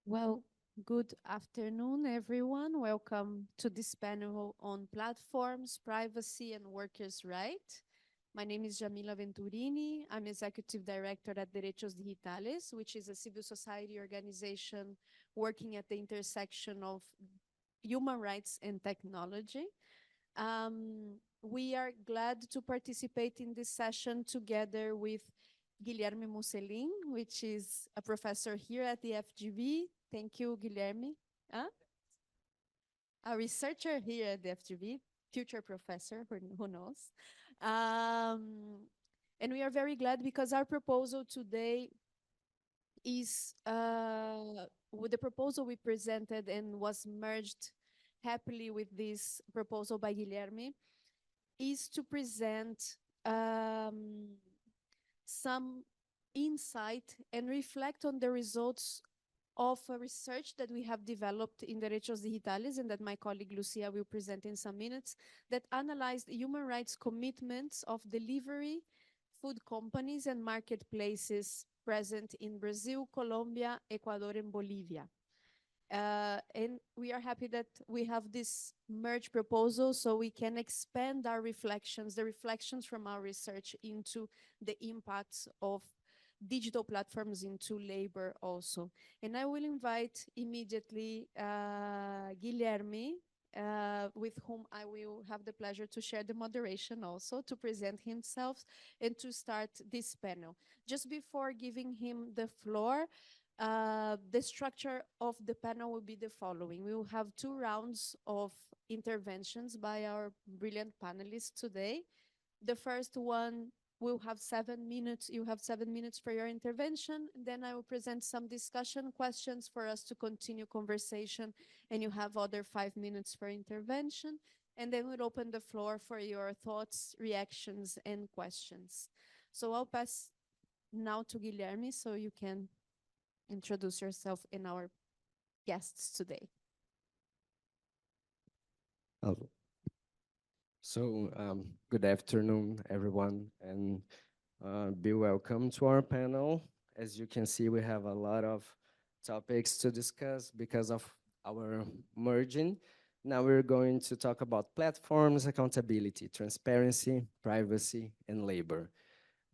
Well, good afternoon, everyone. Welcome to this panel on platforms, privacy, and workers' rights. My name is Jamila Venturini. I'm Executive Director at Derechos Digitales, which is a civil society organization working at the intersection of human rights and technology. We are glad to participate in this session together with Guilherme Musselin, which is a professor here at the FGV. Thank you, Guilherme. Huh? A researcher here at the FGV, future professor, who knows. And we are very glad because our proposal today is with the proposal we presented and was merged happily with this proposal by Guilherme, is to present some insight and reflect on the results of a research that we have developed in Derechos Digitales and that my colleague Lucia will present in some minutes, that analyzed human rights commitments of delivery, food companies and marketplaces present in Brazil, Colombia, Ecuador, and Bolivia. And we are happy that we have this merge proposal so we can expand our reflections, the reflections from our research into the impacts of digital platforms into labor also. And I will invite immediately Guilherme, with whom I will have the pleasure to share the moderation also, to present himself and to start this panel. Just before giving him the floor, the structure of the panel will be the following. We will have 2 rounds of interventions by our brilliant panelists today. The first one will have 7 minutes. You have 7 minutes for your intervention. Then I will present some discussion questions for us to continue conversation, and you have other 5 minutes for intervention. And then we'll open the floor for your thoughts, reactions, and questions. So I'll pass now to Guilherme so you can introduce yourself and our guests today. Oh, good afternoon, everyone, and be welcome to our panel. As you can see, we have a lot of topics to discuss because of our merging. Now we're going to talk about platforms, accountability, transparency, privacy, and labor.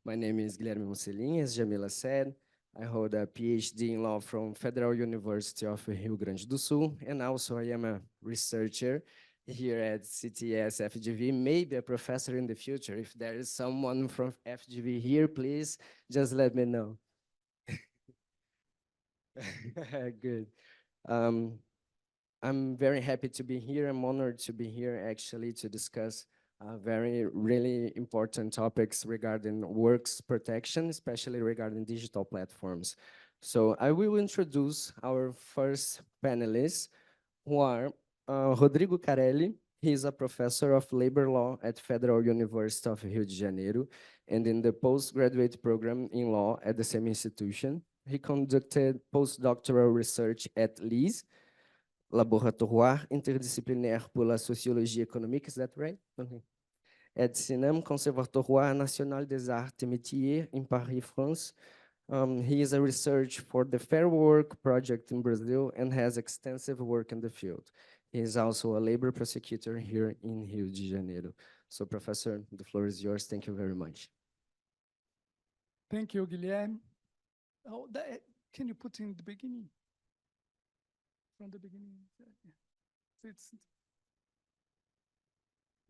My name is Guilherme Musselin, as Jamila said. I hold a PhD in law from Federal University of Rio Grande do Sul, and also I am a researcher here at CTS FGV, maybe a professor in the future. If there is someone from FGV here, please just let me know. Good. Um, I'm very happy to be here. I'm honored to be here actually to discuss very really important topics regarding works protection, especially regarding digital platforms. So I will introduce our first panelists, who are Rodrigo Carelli. He is a professor of labor law at Federal University of Rio de Janeiro and in the postgraduate program in law at the same institution. He conducted postdoctoral research at LIS, Laboratoire Interdisciplinaire pour la Sociologie Économique, is that right? Okay. At CINAM, Conservatoire National des Arts et Métiers in Paris, France. He is a researcher for the Fair Work project in Brazil and has extensive work in the field. He is also a labor prosecutor here in Rio de Janeiro. So, Professor, the floor is yours. Thank you very much. Thank you, Guilherme. Oh, can you put in the beginning? From the beginning. Yeah.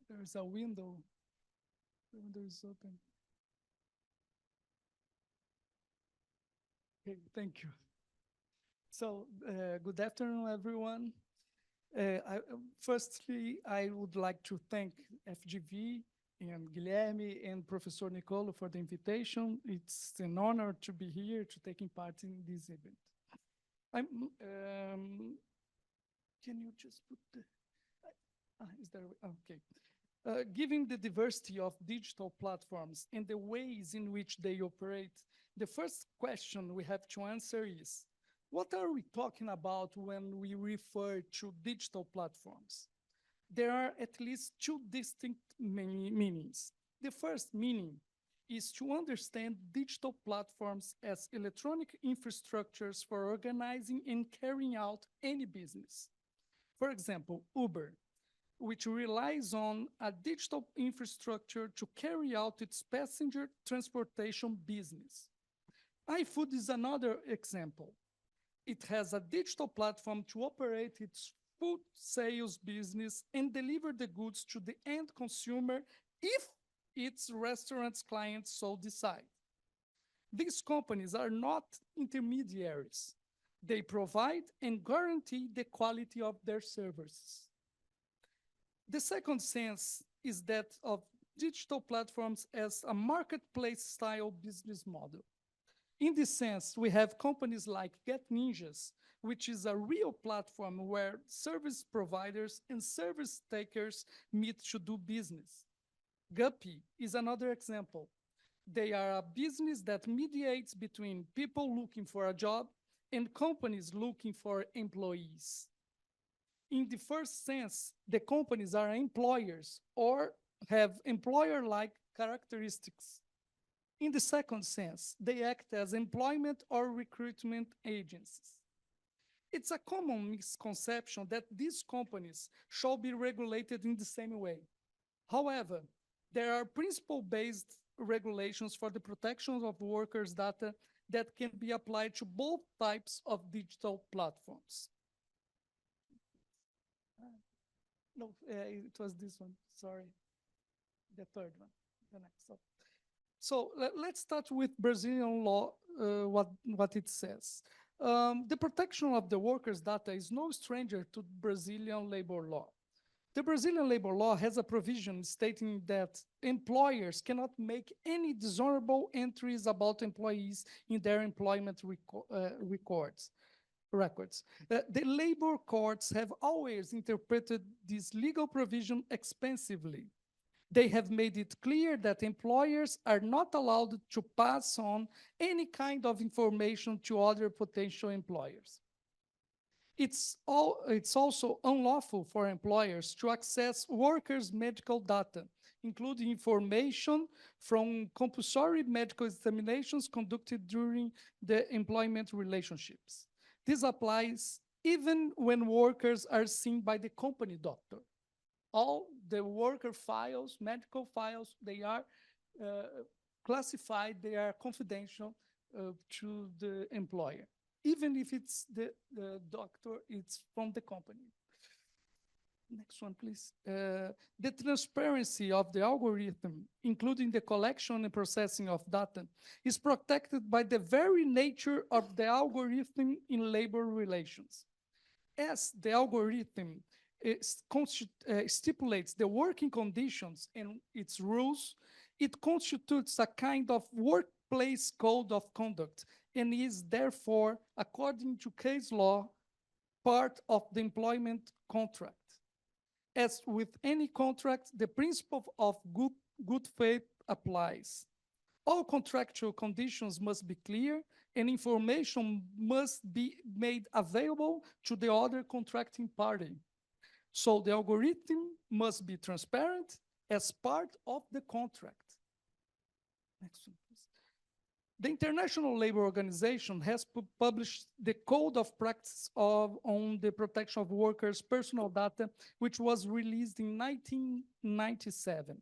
There's a window. The window is open. Okay, thank you. So, good afternoon, everyone. Firstly, I would like to thank FGV and Guilherme and Professor Nicolo for the invitation. It's an honor to be here to taking part in this event. Can you just put the, is there, okay. Given the diversity of digital platforms and the ways in which they operate, the first question we have to answer is, what are we talking about when we refer to digital platforms? There are at least 2 distinct meanings. The first meaning is to understand digital platforms as electronic infrastructures for organizing and carrying out any business. For example, Uber, which relies on a digital infrastructure to carry out its passenger transportation business. iFood is another example. It has a digital platform to operate its food sales business and deliver the goods to the end consumer if its restaurant's clients so decide. These companies are not intermediaries. They provide and guarantee the quality of their services. The second sense is that of digital platforms as a marketplace style business model. In this sense, we have companies like GetNinjas, which is a real platform where service providers and service takers meet to do business. Guppy is another example. They are a business that mediates between people looking for a job and companies looking for employees. In the first sense, the companies are employers or have employer-like characteristics. In the second sense, they act as employment or recruitment agencies. It's a common misconception that these companies shall be regulated in the same way. However, there are principle-based regulations for the protection of workers' data that can be applied to both types of digital platforms. No, it was this one, sorry. The third one, the next one. So let's start with Brazilian law, what it says. The protection of the workers' data is no stranger to Brazilian labor law. The Brazilian labor law has a provision stating that employers cannot make any dishonorable entries about employees in their employment records. The labor courts have always interpreted this legal provision expensively. They have made it clear that employers are not allowed to pass on any kind of information to other potential employers. It's also unlawful for employers to access workers' medical data, including information from compulsory medical examinations conducted during the employment relationships. This applies even when workers are seen by the company doctor. All the worker files, medical files, they are classified, they are confidential to the employer, even if it's the doctor, it's from the company. Next one, please. The transparency of the algorithm, including the collection and processing of data, is protected by the very nature of the algorithm in labor relations. As the algorithm stipulates the working conditions and its rules, it constitutes a kind of workplace code of conduct and is therefore, according to case law, part of the employment contract. As with any contract, the principle of good faith applies. All contractual conditions must be clear and information must be made available to the other contracting party. So the algorithm must be transparent as part of the contract. Next one, please. The International Labour Organization has published the Code of Practice on the Protection of Workers' Personal Data, which was released in 1997.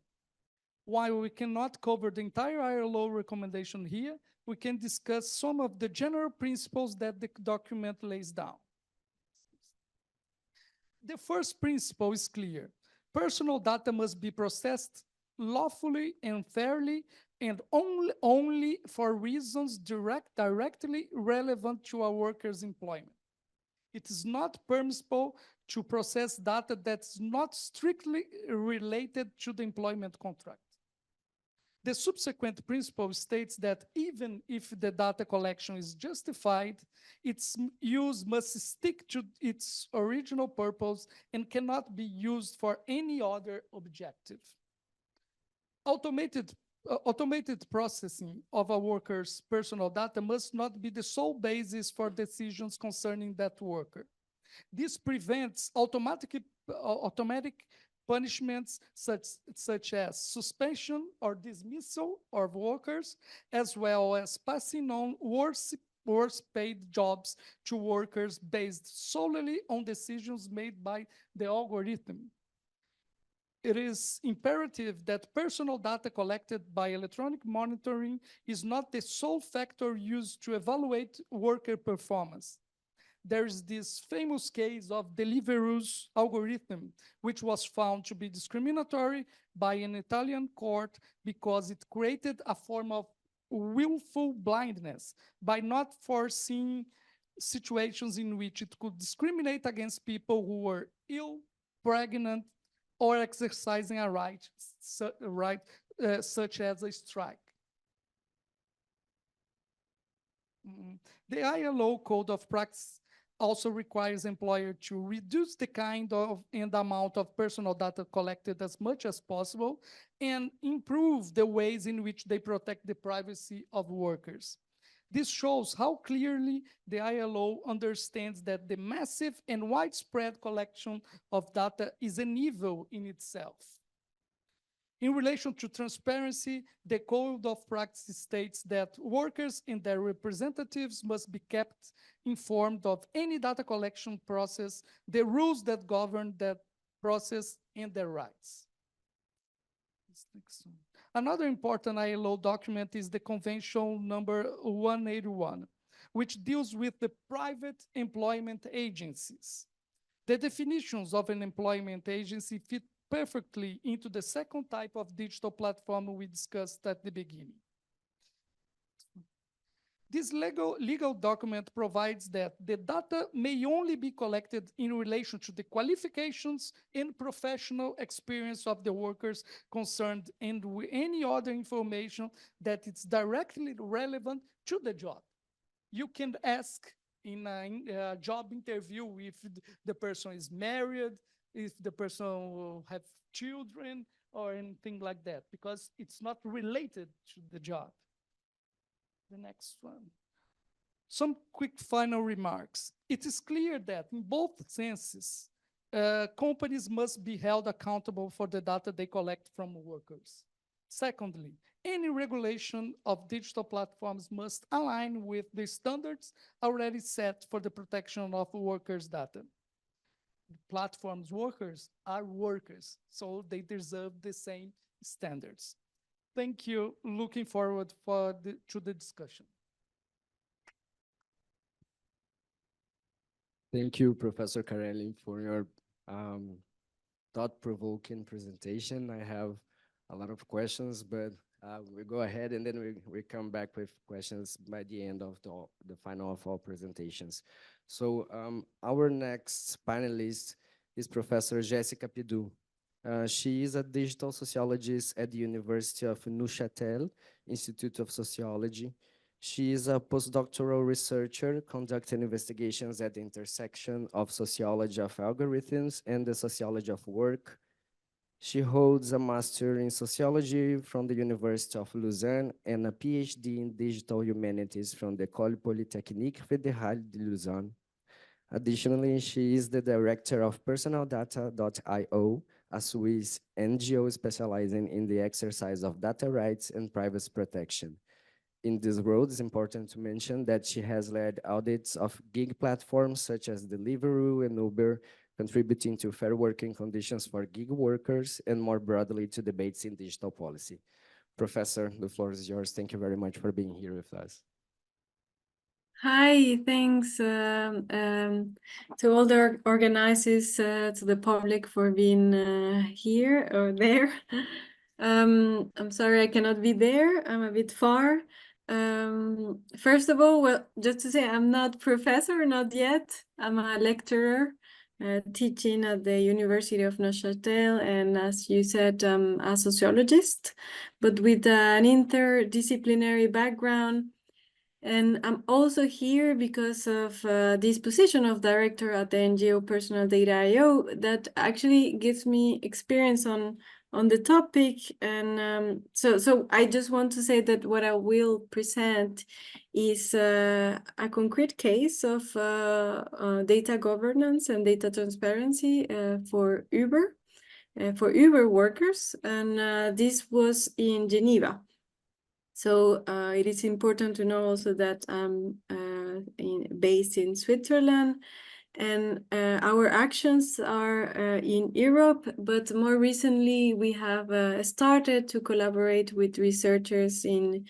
While we cannot cover the entire ILO recommendation here, we can discuss some of the general principles that the document lays down. The first principle is clear. Personal data must be processed lawfully and fairly and only for reasons directly relevant to a worker's employment. It is not permissible to process data that's not strictly related to the employment contract. The subsequent principle states that even if the data collection is justified, its use must stick to its original purpose and cannot be used for any other objective. Automated processing of a worker's personal data must not be the sole basis for decisions concerning that worker. This prevents automatic punishments such as suspension or dismissal of workers, as well as passing on worse paid jobs to workers based solely on decisions made by the algorithm. It is imperative that personal data collected by electronic monitoring is not the sole factor used to evaluate worker performance. There is this famous case of Deliveroo's algorithm, which was found to be discriminatory by an Italian court because it created a form of willful blindness by not foreseeing situations in which it could discriminate against people who were ill, pregnant, or exercising a right, such as a strike. The ILO Code of Practice also requires employer to reduce the kind of and amount of personal data collected as much as possible and improve the ways in which they protect the privacy of workers. This shows how clearly the ILO understands that the massive and widespread collection of data is an evil in itself. In relation to transparency, the Code of Practice states that workers and their representatives must be kept informed of any data collection process, the rules that govern that process, and their rights. This next one. Another important ILO document is the Convention number 181, which deals with the private employment agencies. The definitions of an employment agency fit perfectly into the second type of digital platform we discussed at the beginning. This legal document provides that the data may only be collected in relation to the qualifications and professional experience of the workers concerned and any other information that is directly relevant to the job. You can ask in a job interview if the person is married, if the person will have children, or anything like that, because it's not related to the job. The next one. Some quick final remarks. It is clear that in both senses, companies must be held accountable for the data they collect from workers. Secondly, any regulation of digital platforms must align with the standards already set for the protection of workers' data. Platforms workers are workers, so they deserve the same standards. Thank you. Looking forward to the discussion. Thank you, Professor Carelli, for your thought-provoking presentation. I have a lot of questions, but we go ahead and then we come back with questions by the end of the final of all presentations. So our next panelist is Professor Jessica Pidu. She is a digital sociologist at the University of Neuchâtel Institute of Sociology. She is a postdoctoral researcher conducting investigations at the intersection of sociology of algorithms and the sociology of work. She holds a master in sociology from the University of Lausanne and a PhD in digital humanities from the École Polytechnique Fédérale de Lausanne. Additionally, she is the director of PersonalData.io, a Swiss NGO specializing in the exercise of data rights and privacy protection. In this role, it's important to mention that she has led audits of gig platforms such as Deliveroo and Uber, contributing to fair working conditions for gig workers and more broadly to debates in digital policy. Professor, the floor is yours. Thank you very much for being here with us. Hi, thanks to all the organizers, to the public for being here or there. I'm sorry I cannot be there. I'm a bit far. First of all, well, just to say I'm not professor, not yet. I'm a lecturer teaching at the University of Neuchâtel, and as you said, a sociologist, but with an interdisciplinary background. And I'm also here because of this position of director at the NGO PersonalData.io that actually gives me experience on the topic. And so I just want to say that what I will present is a concrete case of data governance and data transparency for Uber. for Uber workers, and this was in Geneva. So it is important to know also that I'm based in Switzerland, and our actions are in Europe, but more recently we have started to collaborate with researchers in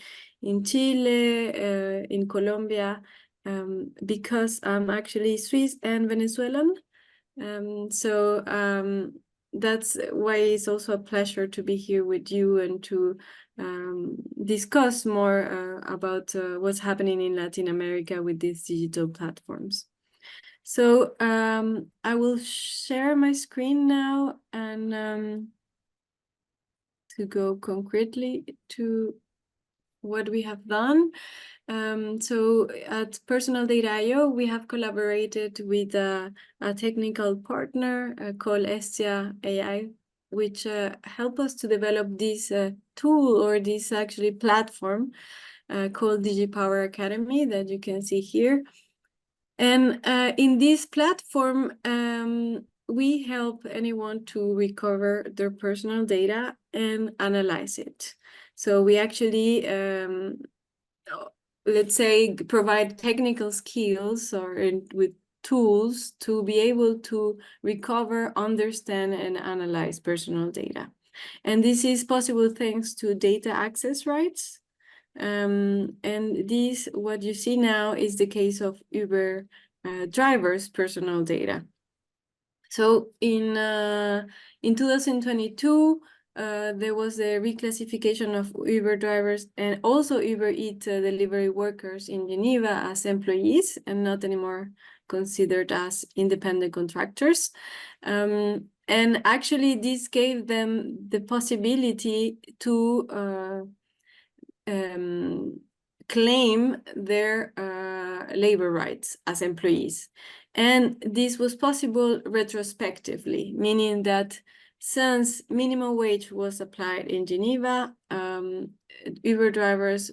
Chile, in Colombia, because I'm actually Swiss and Venezuelan. So that's why it's also a pleasure to be here with you and to discuss more about what's happening in Latin America with these digital platforms. So I will share my screen now, and to go concretely to what we have done. So at Personal Data IO, we have collaborated with a technical partner called Estia AI, which help us to develop this tool, or this actually platform called DigiPower Academy that you can see here. And in this platform, we help anyone to recover their personal data and analyze it. So we actually, let's say, provide technical skills with tools to be able to recover, understand, and analyze personal data. And this is possible thanks to data access rights. And this, what you see now, is the case of Uber drivers' personal data. So in 2022, there was a reclassification of Uber drivers and also Uber Eats delivery workers in Geneva as employees and not anymore considered as independent contractors. And actually, this gave them the possibility to claim their labor rights as employees. And this was possible retrospectively, meaning that since minimum wage was applied in Geneva, Uber drivers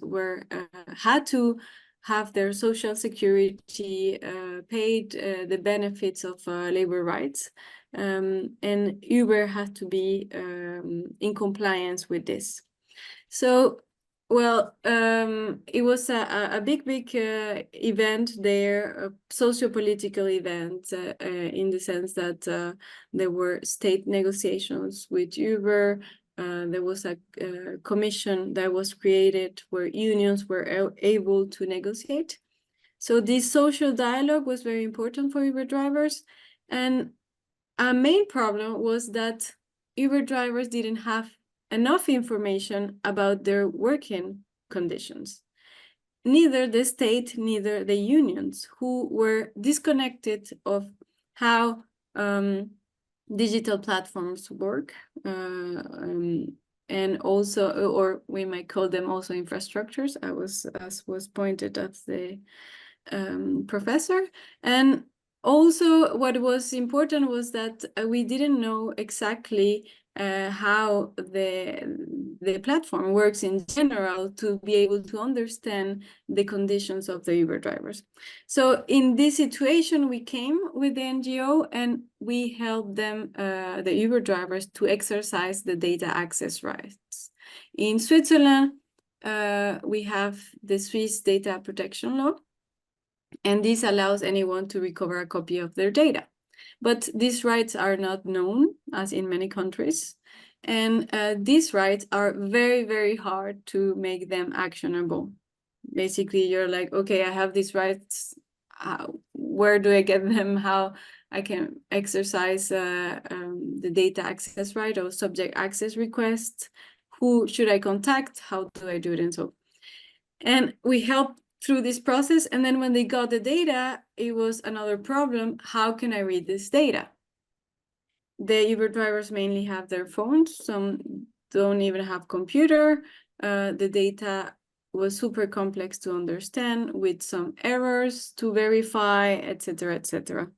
had to have their social security paid, the benefits of labor rights, and Uber had to be in compliance with this. So, well, it was a big event there, a socio-political event, in the sense that there were state negotiations with Uber. There was a commission that was created where unions were able to negotiate. So this social dialogue was very important for Uber drivers. And a main problem was that Uber drivers didn't have enough information about their working conditions. Neither the state, neither the unions, who were disconnected of how digital platforms work, and also, or we might call them also infrastructures, as was pointed at the professor. And also what was important was that we didn't know exactly how the platform works in general to be able to understand the conditions of the Uber drivers. So in this situation, we came with the NGO and we helped them, the Uber drivers, to exercise the data access rights. In Switzerland, we have the Swiss data protection law, and this allows anyone to recover a copy of their data. But these rights are not known, as in many countries. And these rights are very, very hard to make them actionable. Basically, you're like, okay, I have these rights. Where do I get them? How I can exercise the data access right or subject access request? Who should I contact? How do I do it? And so, and we help through this process. And then when they got the data, it was another problem. How can I read this data? The Uber drivers mainly have their phones. Some don't even have computer. The data was super complex to understand with some errors to verify, etc., etc.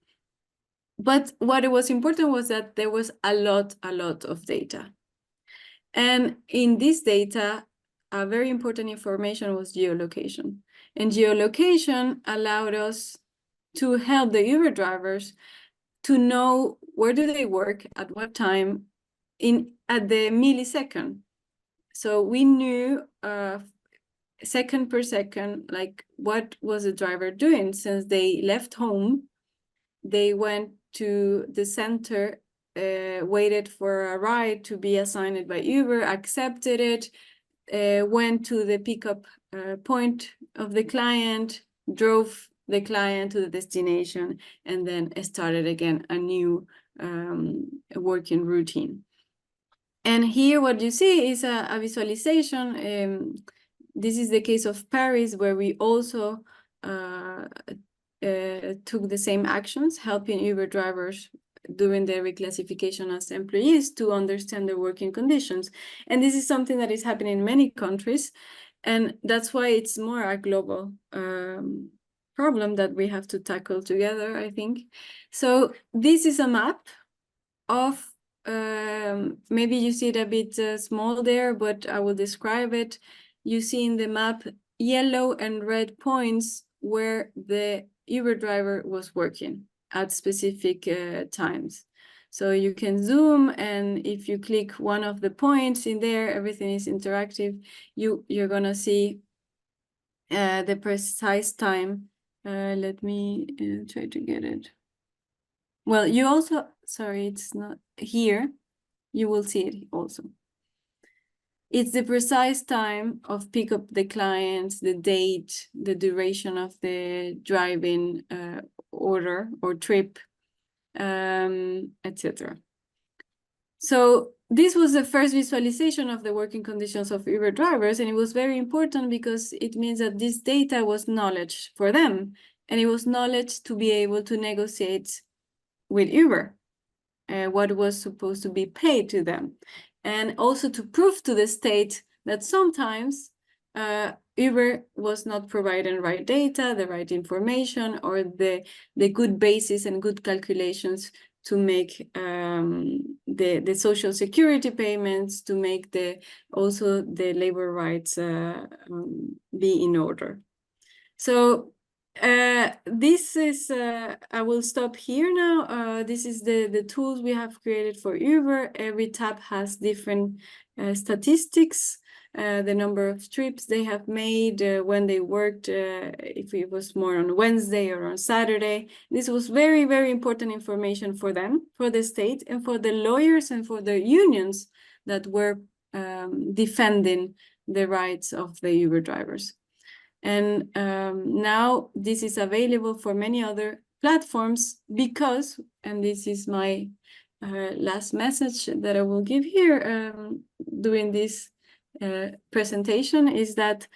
But what it was important was that there was a lot of data. And in this data, a very important information was geolocation. And geolocation allowed us to help the Uber drivers to know where do they work, at what time, at the millisecond. So we knew second per second, like what was the driver doing since they left home. They went to the center, waited for a ride to be assigned by Uber, accepted it, went to the pickup point of the client, drove the client to the destination, and then started again a new working routine. And here what you see is a visualization. This is the case of Paris, where we also took the same actions, helping Uber drivers during their reclassification as employees to understand their working conditions. And this is something that is happening in many countries. And that's why it's more a global problem that we have to tackle together, I think. So this is a map of, maybe you see it a bit small there, but I will describe it. You see in the map yellow and red points where the Uber driver was working at specific times. So you can zoom, and if you click one of the points in there, everything is interactive. You're gonna see the precise time. Let me try to get it. Well, you also, sorry, it's not here. You will see it also. It's the precise time of pick up the clients, the date, the duration of the driving order or trip, etc. So this was the first visualization of the working conditions of Uber drivers, and it was very important because it means that this data was knowledge for them, and it was knowledge to be able to negotiate with Uber what was supposed to be paid to them, and also to prove to the state that sometimes Uber was not providing right data, the right information, or the good basis and good calculations to make the social security payments, to make also the labor rights be in order. So this is, I will stop here now. This is the tools we have created for Uber. Every tab has different statistics, the number of trips they have made, when they worked, if it was more on Wednesday or on Saturday. This was very, very important information for them, for the state, and for the lawyers and for the unions that were defending the rights of the Uber drivers. And now this is available for many other platforms because, and this is my last message that I will give here during this presentation, is that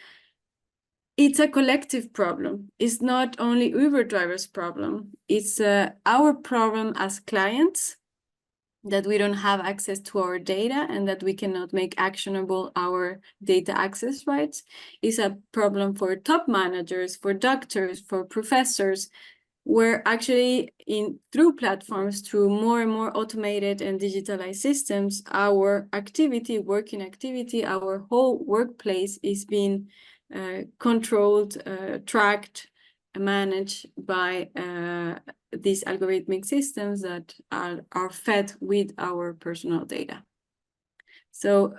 it's a collective problem. It's not only Uber drivers' problem. It's our problem as clients, that we don't have access to our data and that we cannot make actionable our data access rights. Is a problem for top managers, for doctors, for professors, where actually through platforms, through more and more automated and digitalized systems, our activity, working activity, our whole workplace is being controlled, tracked, managed by these algorithmic systems that are fed with our personal data. So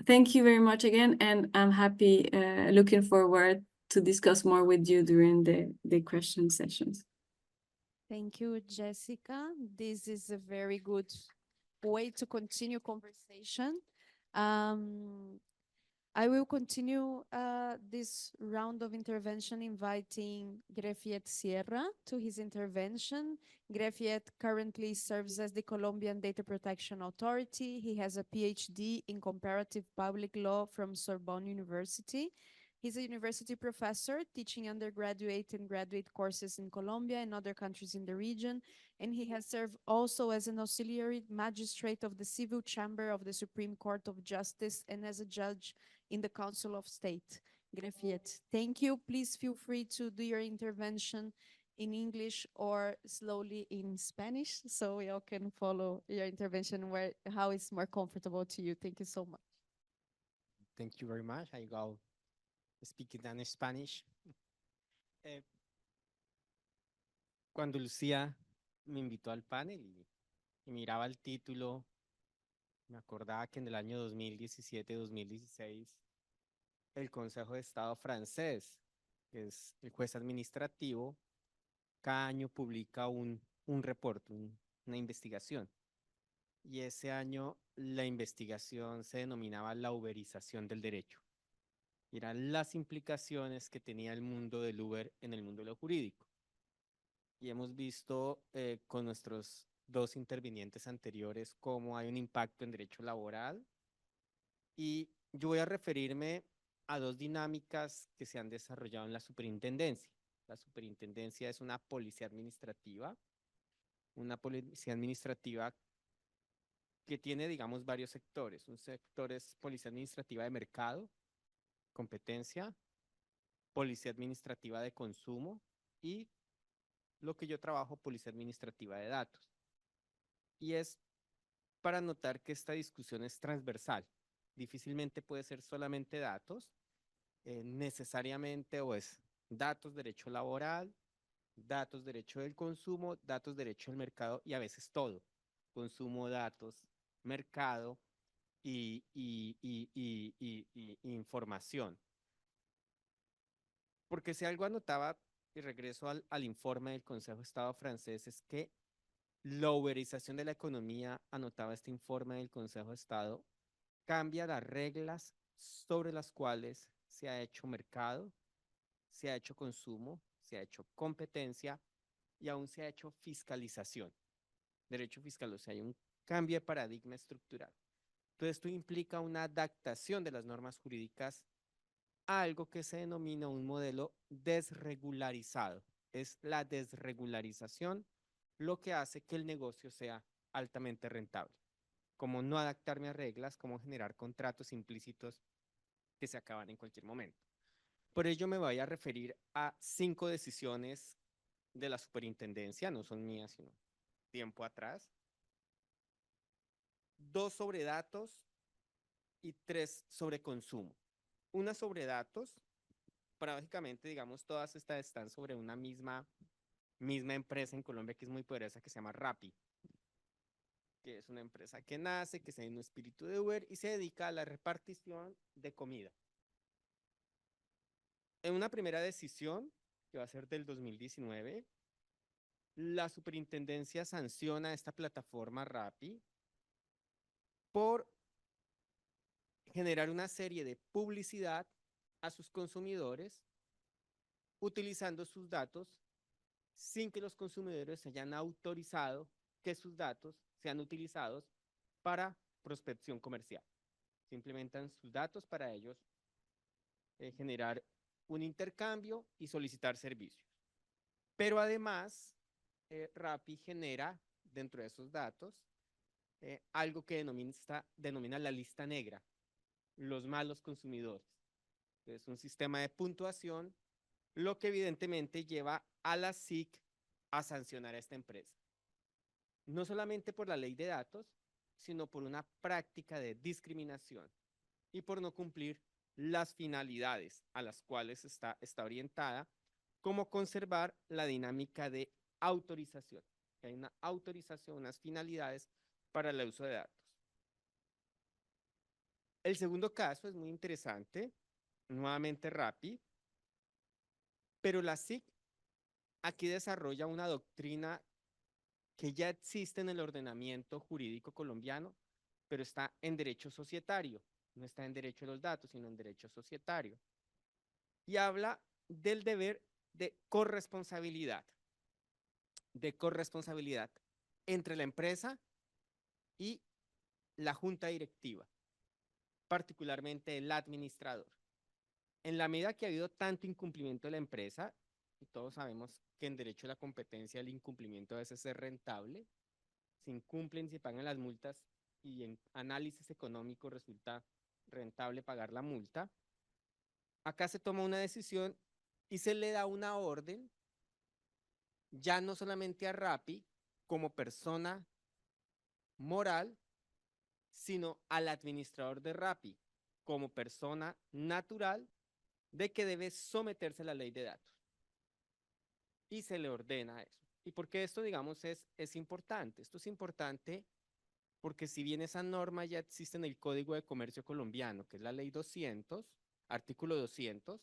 thank you very much again, and I'm happy, looking forward to discuss more with you during the question sessions. Thank you, Jessica. This is a very good way to continue conversation. I will continue this round of intervention inviting Grefiet Sierra to his intervention. Grefiet currently serves as the Colombian Data Protection Authority. He has a PhD in comparative public law from Sorbonne University. He's a university professor teaching undergraduate and graduate courses in Colombia and other countries in the region. And he has served also as an auxiliary magistrate of the Civil Chamber of the Supreme Court of Justice and as a judge in the Council of State. Grefiet, thank you. Please feel free to do your intervention in English or slowly in Spanish, so we all can follow your intervention how it's more comfortable to you. Thank you so much. Thank you very much. I go speaking in Spanish. Cuando Lucía me invitó al panel y miraba el título Me acordaba que en el año 2017-2016, el Consejo de Estado francés, que es el juez administrativo, cada año publica un reporte, una investigación. Y ese año la investigación se denominaba la uberización del derecho. Y eran las implicaciones que tenía el mundo del Uber en el mundo de lo jurídico. Y hemos visto con nuestros dos intervinientes anteriores cómo hay un impacto en derecho laboral. Y yo voy a referirme a dos dinámicas que se han desarrollado en la superintendencia. La superintendencia es una policía administrativa que tiene, digamos, varios sectores. Un sector es policía administrativa de mercado, competencia, policía administrativa de consumo y lo que yo trabajo, policía administrativa de datos. Y es para notar que esta discusión es transversal. Difícilmente puede ser solamente datos, necesariamente o es datos, derecho laboral, datos, derecho del consumo, datos, derecho del mercado y a veces todo. Consumo, datos, mercado y información. Porque si algo anotaba, y regreso al informe del Consejo de Estado francés, es que la uberización de la economía, anotaba este informe del Consejo de Estado, cambia las reglas sobre las cuales se ha hecho mercado, se ha hecho consumo, se ha hecho competencia y aún se ha hecho fiscalización. Derecho fiscal, o sea, hay un cambio de paradigma estructural. Entonces, esto implica una adaptación de las normas jurídicas a algo que se denomina un modelo desregularizado. Es la desregularización lo que hace que el negocio sea altamente rentable. Como no adaptarme a reglas, como generar contratos implícitos que se acaban en cualquier momento. Por ello me voy a referir a 5 decisiones de la superintendencia, no son mías, sino tiempo atrás. 2 sobre datos y 3 sobre consumo. Una sobre datos, paradójicamente, digamos, todas estas están sobre una misma empresa en Colombia que es muy poderosa, que se llama Rappi, que es una empresa que nace, que tiene un espíritu de Uber y se dedica a la repartición de comida. En una primera decisión, que va a ser del 2019, la superintendencia sanciona a esta plataforma Rappi por generar una serie de publicidad a sus consumidores utilizando sus datos sin que los consumidores hayan autorizado que sus datos sean utilizados para prospección comercial. Se implementan sus datos para ellos generar un intercambio y solicitar servicios. Pero además, Rappi genera dentro de esos datos algo que denomina la lista negra, los malos consumidores. Es un sistema de puntuación, lo que evidentemente lleva a la SIC a sancionar a esta empresa. No solamente por la ley de datos, sino por una práctica de discriminación y por no cumplir las finalidades a las cuales está orientada, como conservar la dinámica de autorización. Hay una autorización, unas finalidades para el uso de datos. El segundo caso es muy interesante, nuevamente Rappi, pero la SIC aquí desarrolla una doctrina que ya existe en el ordenamiento jurídico colombiano, pero está en derecho societario, no está en derecho de los datos, sino en derecho societario. Y habla del deber de corresponsabilidad entre la empresa y la junta directiva, particularmente el administrador. En la medida que ha habido tanto incumplimiento de la empresa, y todos sabemos que en derecho a la competencia el incumplimiento a veces es rentable, se incumplen, se pagan las multas y en análisis económico resulta rentable pagar la multa. Acá se toma una decisión y se le da una orden, ya no solamente a Rappi como persona moral, sino al administrador de Rappi como persona natural, de que debe someterse a la ley de datos. Y se le ordena eso. ¿Y por qué esto, digamos, es importante? Esto es importante porque si bien esa norma ya existe en el Código de Comercio colombiano, que es la Ley 200, artículo 200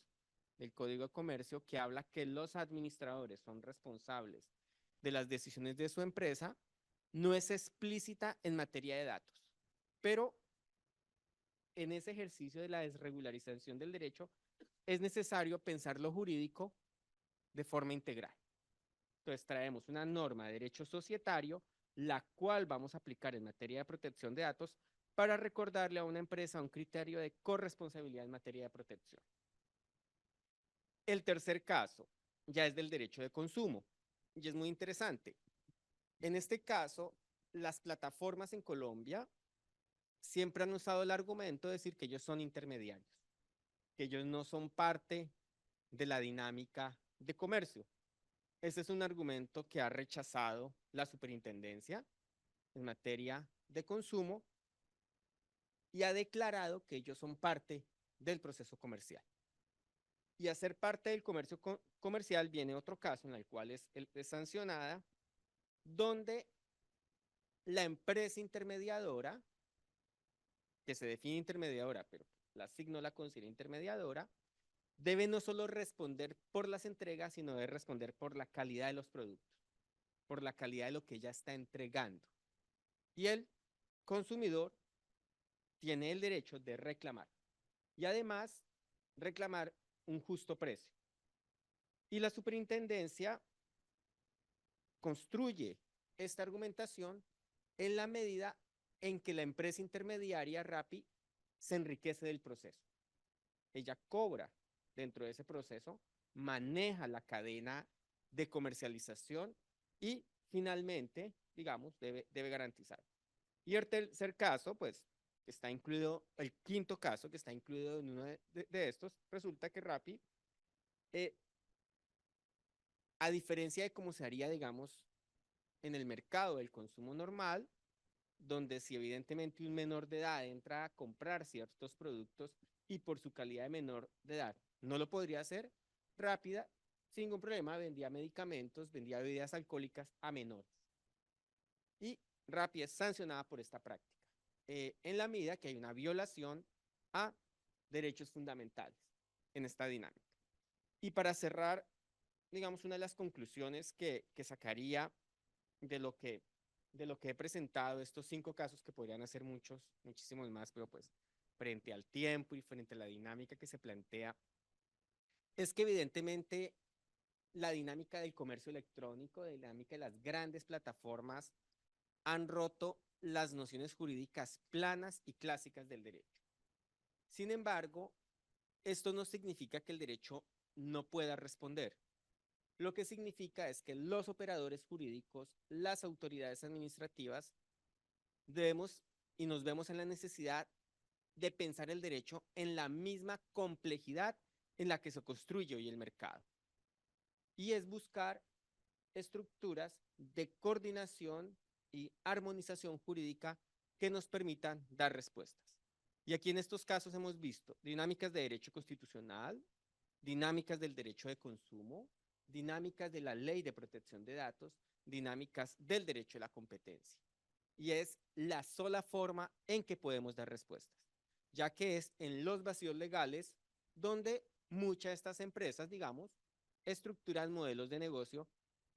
del Código de Comercio, que habla que los administradores son responsables de las decisiones de su empresa, no es explícita en materia de datos, pero en ese ejercicio de la desregularización del derecho es necesario pensar lo jurídico de forma integral. Entonces traemos una norma de derecho societario, la cual vamos a aplicar en materia de protección de datos para recordarle a una empresa un criterio de corresponsabilidad en materia de protección. El tercer caso ya es del derecho de consumo y es muy interesante. En este caso, las plataformas en Colombia siempre han usado el argumento de decir que ellos son intermediarios, que ellos no son parte de la dinámica de comercio. Ese es un argumento que ha rechazado la superintendencia en materia de consumo y ha declarado que ellos son parte del proceso comercial. Y a ser parte del comercio comercial viene otro caso en el cual es sancionada, donde la empresa intermediadora, que se define intermediadora, pero la SIC no la considera intermediadora, debe no solo responder por las entregas, sino debe responder por la calidad de los productos, por la calidad de lo que ella está entregando. Y el consumidor tiene el derecho de reclamar y además reclamar un justo precio. Y la superintendencia construye esta argumentación en la medida en que la empresa intermediaria Rappi se enriquece del proceso. Ella cobra dentro de ese proceso, maneja la cadena de comercialización y finalmente, digamos, debe garantizar. Y el tercer caso, pues, está incluido, el quinto caso que está incluido en uno de estos, resulta que Rappi, a diferencia de cómo se haría, digamos, en el mercado del consumo normal, donde si evidentemente un menor de edad entra a comprar ciertos productos y por su calidad de menor de edad no lo podría hacer, Rápida, sin ningún problema, vendía medicamentos, vendía bebidas alcohólicas a menores. Y Rappi es sancionada por esta práctica, en la medida que hay una violación a derechos fundamentales en esta dinámica. Y para cerrar, digamos, una de las conclusiones que sacaría de lo que he presentado, estos 5 casos que podrían hacer muchísimos más, pero pues frente al tiempo y frente a la dinámica que se plantea, es que evidentemente la dinámica del comercio electrónico, la dinámica de las grandes plataformas, han roto las nociones jurídicas planas y clásicas del derecho. Sin embargo, esto no significa que el derecho no pueda responder. Lo que significa es que los operadores jurídicos, las autoridades administrativas, debemos y nos vemos en la necesidad de pensar el derecho en la misma complejidad en la que se construye hoy el mercado. Y es buscar estructuras de coordinación y armonización jurídica que nos permitan dar respuestas. Y aquí en estos casos hemos visto dinámicas de derecho constitucional, dinámicas del derecho de consumo, dinámicas de la ley de protección de datos, dinámicas del derecho a la competencia. Y es la sola forma en que podemos dar respuestas, ya que es en los vacíos legales donde muchas de estas empresas, digamos, estructuran modelos de negocio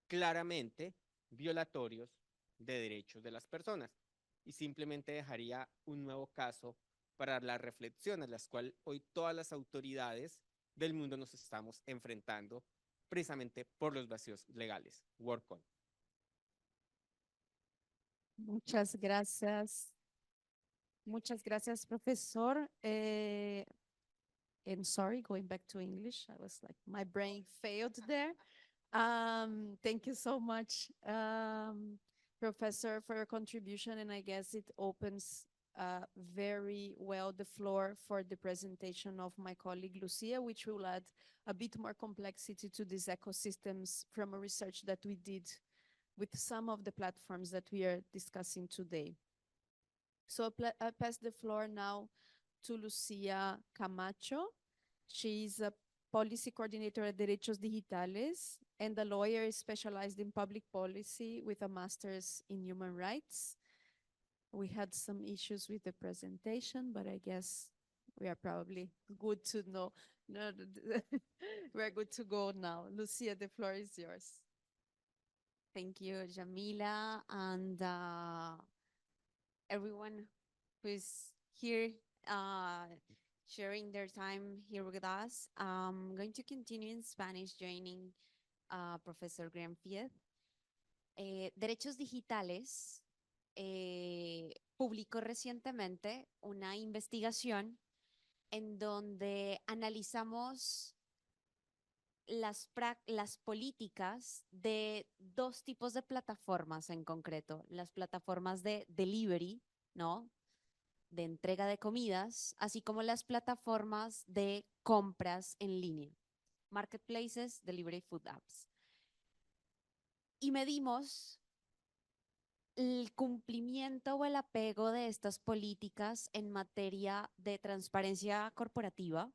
claramente violatorios de derechos de las personas. Y simplemente dejaría un nuevo caso para la reflexión a las cuales hoy todas las autoridades del mundo nos estamos enfrentando precisamente por los vacíos legales. Work on. Muchas gracias. Muchas gracias, profesor. And sorry, going back to English, I was like, my brain failed there. Thank you so much, Professor, for your contribution. And I guess it opens very well the floor for the presentation of my colleague Lucia, which will add a bit more complexity to these ecosystems from a research that we did with some of the platforms that we are discussing today. So I pass the floor now to Lucia Camacho. She's a policy coordinator at Derechos Digitales and a lawyer specialized in public policy with a master's in human rights. We had some issues with the presentation, but I guess we are probably good to know. No, we're good to go now. Lucia, the floor is yours. Thank you, Jamila, and everyone who is here sharing their time here with us. I'm going to continue in Spanish, joining Professor Granfield. Derechos Digitales publicó recientemente una investigación en donde analizamos las políticas de dos tipos de plataformas en concreto, las plataformas de delivery, ¿no? De entrega de comidas, así como las plataformas de compras en línea, marketplaces, delivery food apps. Y medimos el cumplimiento o el apego de estas políticas en materia de transparencia corporativa,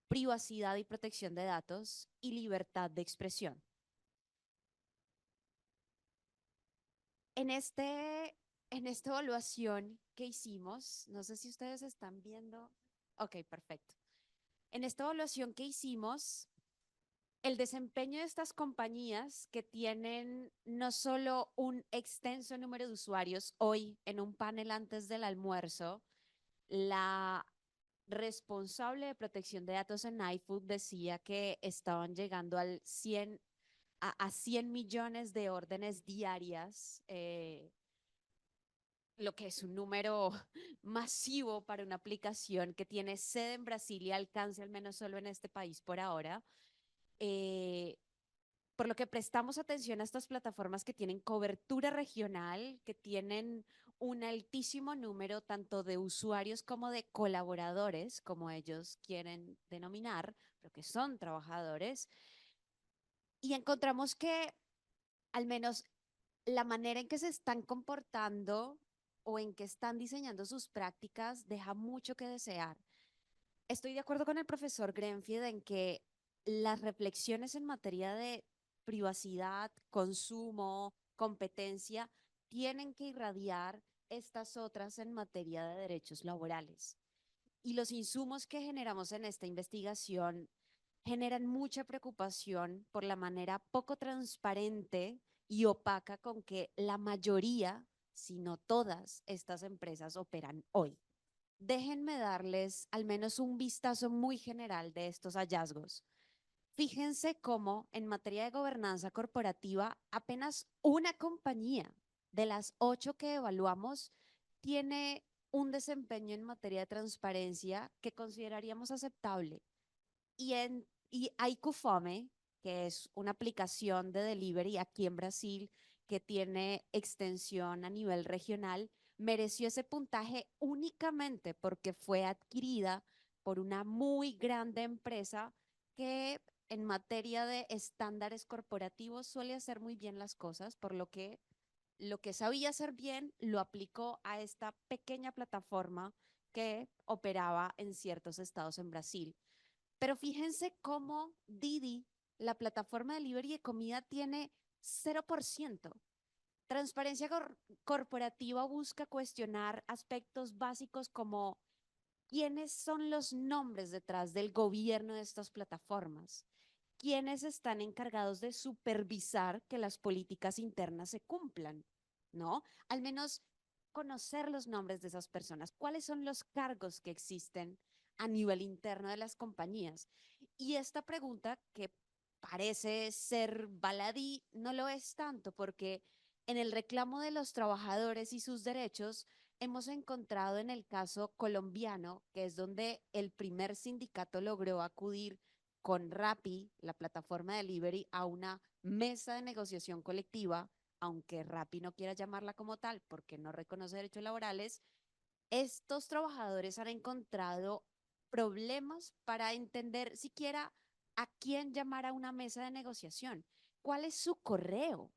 privacidad y protección de datos y libertad de expresión. En esta evaluación que hicimos, no sé si ustedes están viendo. Ok, perfecto. En esta evaluación que hicimos, el desempeño de estas compañías que tienen no solo un extenso número de usuarios, hoy en un panel antes del almuerzo, la responsable de protección de datos en iFood decía que estaban llegando a 100 millones de órdenes diarias, lo que es un número masivo para una aplicación que tiene sede en Brasil y alcance al menos solo en este país por ahora. Por lo que prestamos atención a estas plataformas que tienen cobertura regional, que tienen un altísimo número tanto de usuarios como de colaboradores, como ellos quieren denominar, pero que son trabajadores. Y encontramos que al menos la manera en que se están comportando o en que están diseñando sus prácticas deja mucho que desear. Estoy de acuerdo con el profesor Grenfield en que las reflexiones en materia de privacidad, consumo, competencia, tienen que irradiar estas otras en materia de derechos laborales. Y los insumos que generamos en esta investigación generan mucha preocupación por la manera poco transparente y opaca con que la mayoría, si no todas, estas empresas operan hoy. Déjenme darles al menos un vistazo muy general de estos hallazgos. Fíjense cómo en materia de gobernanza corporativa, apenas una compañía de las 8 que evaluamos tiene un desempeño en materia de transparencia que consideraríamos aceptable. Y iCufome, que es una aplicación de delivery aquí en Brasil que tiene extensión a nivel regional, mereció ese puntaje únicamente porque fue adquirida por una muy grande empresa que en materia de estándares corporativos suele hacer muy bien las cosas, por lo que sabía hacer bien lo aplicó a esta pequeña plataforma que operaba en ciertos estados en Brasil. Pero fíjense cómo Didi, la plataforma de delivery de comida, tiene 0%. Transparencia corporativa busca cuestionar aspectos básicos como quiénes son los nombres detrás del gobierno de estas plataformas, quiénes están encargados de supervisar que las políticas internas se cumplan, ¿no? Al menos conocer los nombres de esas personas, cuáles son los cargos que existen a nivel interno de las compañías. Y esta pregunta, que parece ser baladí, no lo es tanto, porque en el reclamo de los trabajadores y sus derechos hemos encontrado en el caso colombiano, que es donde el primer sindicato logró acudir con Rappi, la plataforma de delivery, a una mesa de negociación colectiva, aunque Rappi no quiera llamarla como tal porque no reconoce derechos laborales. Estos trabajadores han encontrado problemas para entender siquiera a quién llamar a una mesa de negociación, cuál es su correo,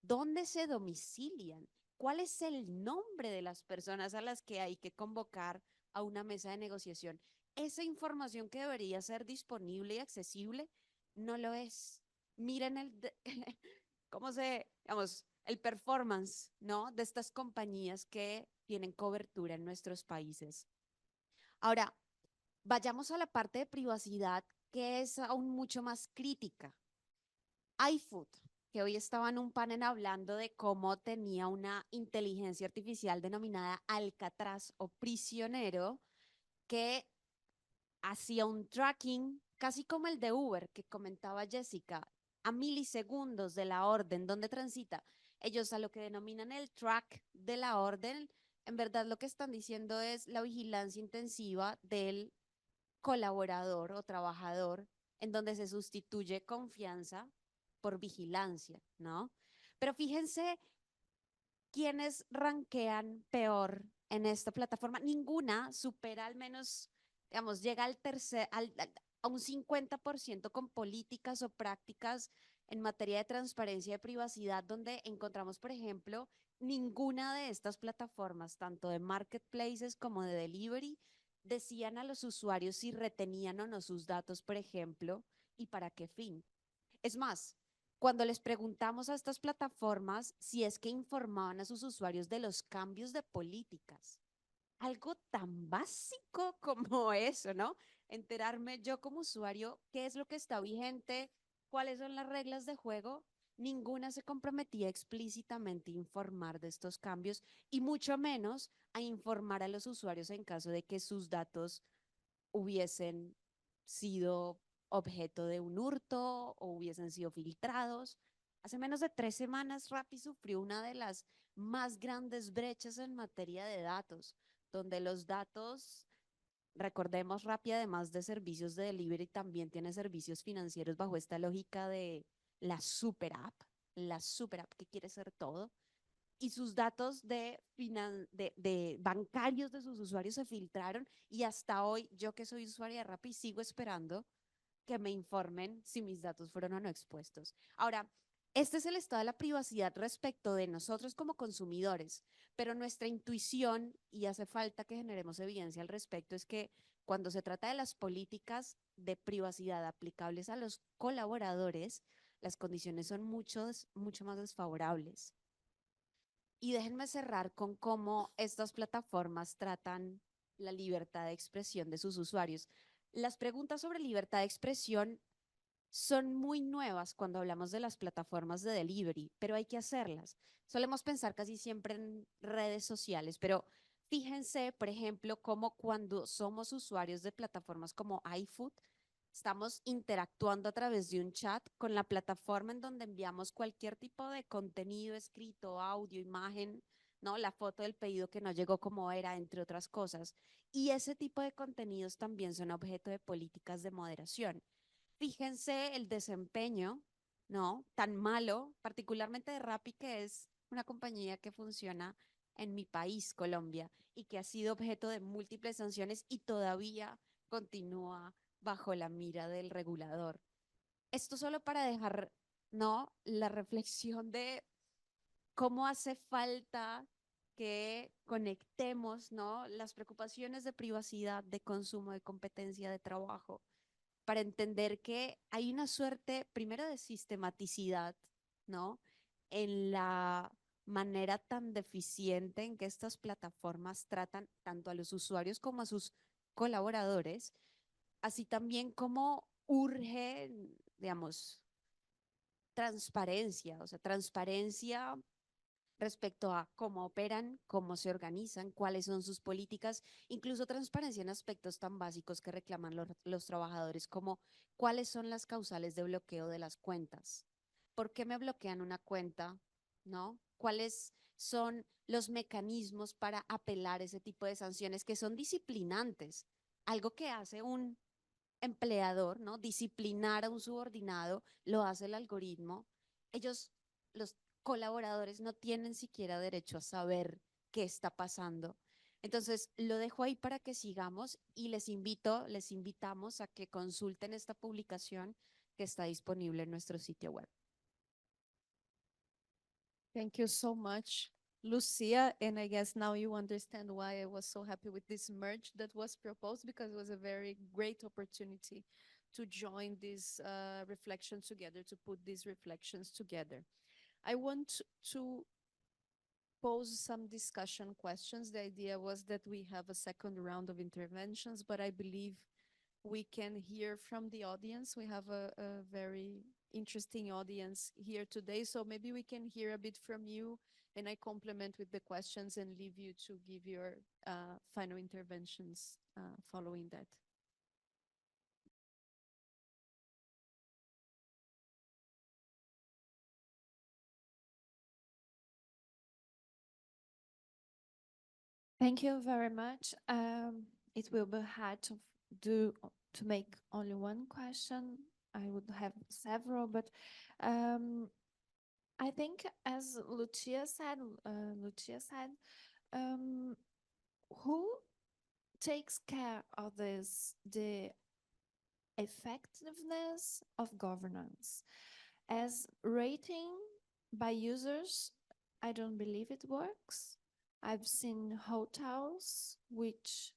dónde se domicilian, cuál es el nombre de las personas a las que hay que convocar a una mesa de negociación. Esa información que debería ser disponible y accesible no lo es. Miren cómo digamos, el performance, ¿no? De estas compañías que tienen cobertura en nuestros países. Ahora, vayamos a la parte de privacidad, que es aún mucho más crítica. iFood, que hoy estaba en un panel hablando de cómo tenía una inteligencia artificial denominada Alcatraz o prisionero, que hacía un tracking casi como el de Uber que comentaba Jessica, a milisegundos de la orden donde transita. Ellos a lo que denominan el track de la orden, en verdad lo que están diciendo es la vigilancia intensiva del colaborador o trabajador, en donde se sustituye confianza por vigilancia, ¿no? Pero fíjense quiénes rankean peor en esta plataforma. Ninguna supera al menos, digamos, llega al a un 50% con políticas o prácticas en materia de transparencia y privacidad, donde encontramos, por ejemplo, ninguna de estas plataformas, tanto de marketplaces como de delivery, decían a los usuarios si retenían o no sus datos, por ejemplo, y para qué fin. Es más, cuando les preguntamos a estas plataformas si es que informaban a sus usuarios de los cambios de políticas, algo tan básico como eso, ¿no? Enterarme yo como usuario qué es lo que está vigente, cuáles son las reglas de juego, ninguna se comprometía explícitamente a informar de estos cambios y mucho menos a informar a los usuarios en caso de que sus datos hubiesen sido objeto de un hurto o hubiesen sido filtrados. Hace menos de 3 semanas, Rappi sufrió una de las más grandes brechas en materia de datos, donde los datos, recordemos, Rappi, además de servicios de delivery, también tiene servicios financieros bajo esta lógica de la super app que quiere ser todo, y sus datos de bancarios de sus usuarios se filtraron y hasta hoy, yo que soy usuaria de Rappi, sigo esperando que me informen si mis datos fueron o no expuestos. Ahora, este es el estado de la privacidad respecto de nosotros como consumidores, pero nuestra intuición, y hace falta que generemos evidencia al respecto, es que cuando se trata de las políticas de privacidad aplicables a los colaboradores, las condiciones son mucho más desfavorables. Y déjenme cerrar con cómo estas plataformas tratan la libertad de expresión de sus usuarios. Las preguntas sobre libertad de expresión son muy nuevas cuando hablamos de las plataformas de delivery, pero hay que hacerlas. Solemos pensar casi siempre en redes sociales, pero fíjense, por ejemplo, cómo cuando somos usuarios de plataformas como iFood, estamos interactuando a través de un chat con la plataforma en donde enviamos cualquier tipo de contenido escrito, audio, imagen, ¿no? La foto del pedido que no llegó como era, entre otras cosas. Y ese tipo de contenidos también son objeto de políticas de moderación. Fíjense el desempeño, ¿no? Tan malo, particularmente de Rappi, que es una compañía que funciona en mi país, Colombia, y que ha sido objeto de múltiples sanciones y todavía continúa bajo la mira del regulador. Esto solo para dejar, ¿no? La reflexión de cómo hace falta que conectemos, ¿no? Las preocupaciones de privacidad, de consumo, de competencia, de trabajo, para entender que hay una suerte, primero, de sistematicidad, ¿no? En la manera tan deficiente en que estas plataformas tratan tanto a los usuarios como a sus colaboradores, así también como urge, digamos, transparencia, o sea, transparencia respecto a cómo operan, cómo se organizan, cuáles son sus políticas, incluso transparencia en aspectos tan básicos que reclaman los trabajadores como cuáles son las causales de bloqueo de las cuentas. ¿Por qué me bloquean una cuenta? ¿No? ¿Cuáles son los mecanismos para apelar ese tipo de sanciones que son disciplinantes? Algo que hace un empleador, ¿no? Disciplinar a un subordinado, lo hace el algoritmo. Ellos, los colaboradores, no tienen siquiera derecho a saber qué está pasando. Entonces, lo dejo ahí para que sigamos y les invitamos a que consulten esta publicación que está disponible en nuestro sitio web. Thank you so much, Lucia. And I guess now you understand why I was so happy with this merge that was proposed, because it was a very great opportunity to join these reflections together, to put these reflections together. I want to pose some discussion questions. The idea was that we have a second round of interventions, but I believe we can hear from the audience. We have a very interesting audience here today, so maybe we can hear a bit from you, and I complement with the questions and leave you to give your final interventions following that. Thank you very much. It will be hard to make only one question. I would have several, but I think as Lucia said, who takes care of the effectiveness of governance? As rating by users, I don't believe it works. I've seen hotels which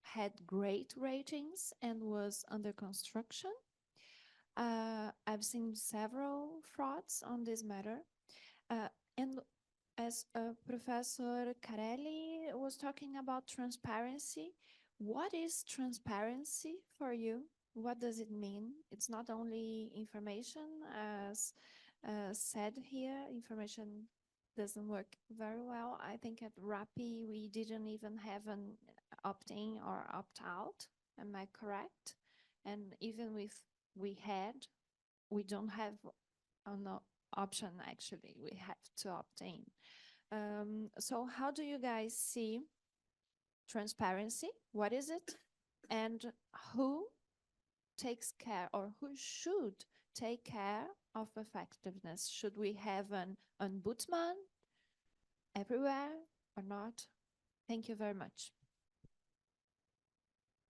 had great ratings and was under construction. I've seen several frauds on this matter. And as Professor Carelli was talking about transparency, what is transparency for you? What does it mean? It's not only information, as said here, information doesn't work very well. I think at Rappi, we didn't even have an opt-in or opt-out. Am I correct? And even if we had, we don't have an option, actually. We have to opt in. So how do you guys see transparency? What is it? And who takes care, or who should take care of effectiveness? Should we have an ombudsman everywhere or not? Thank you very much.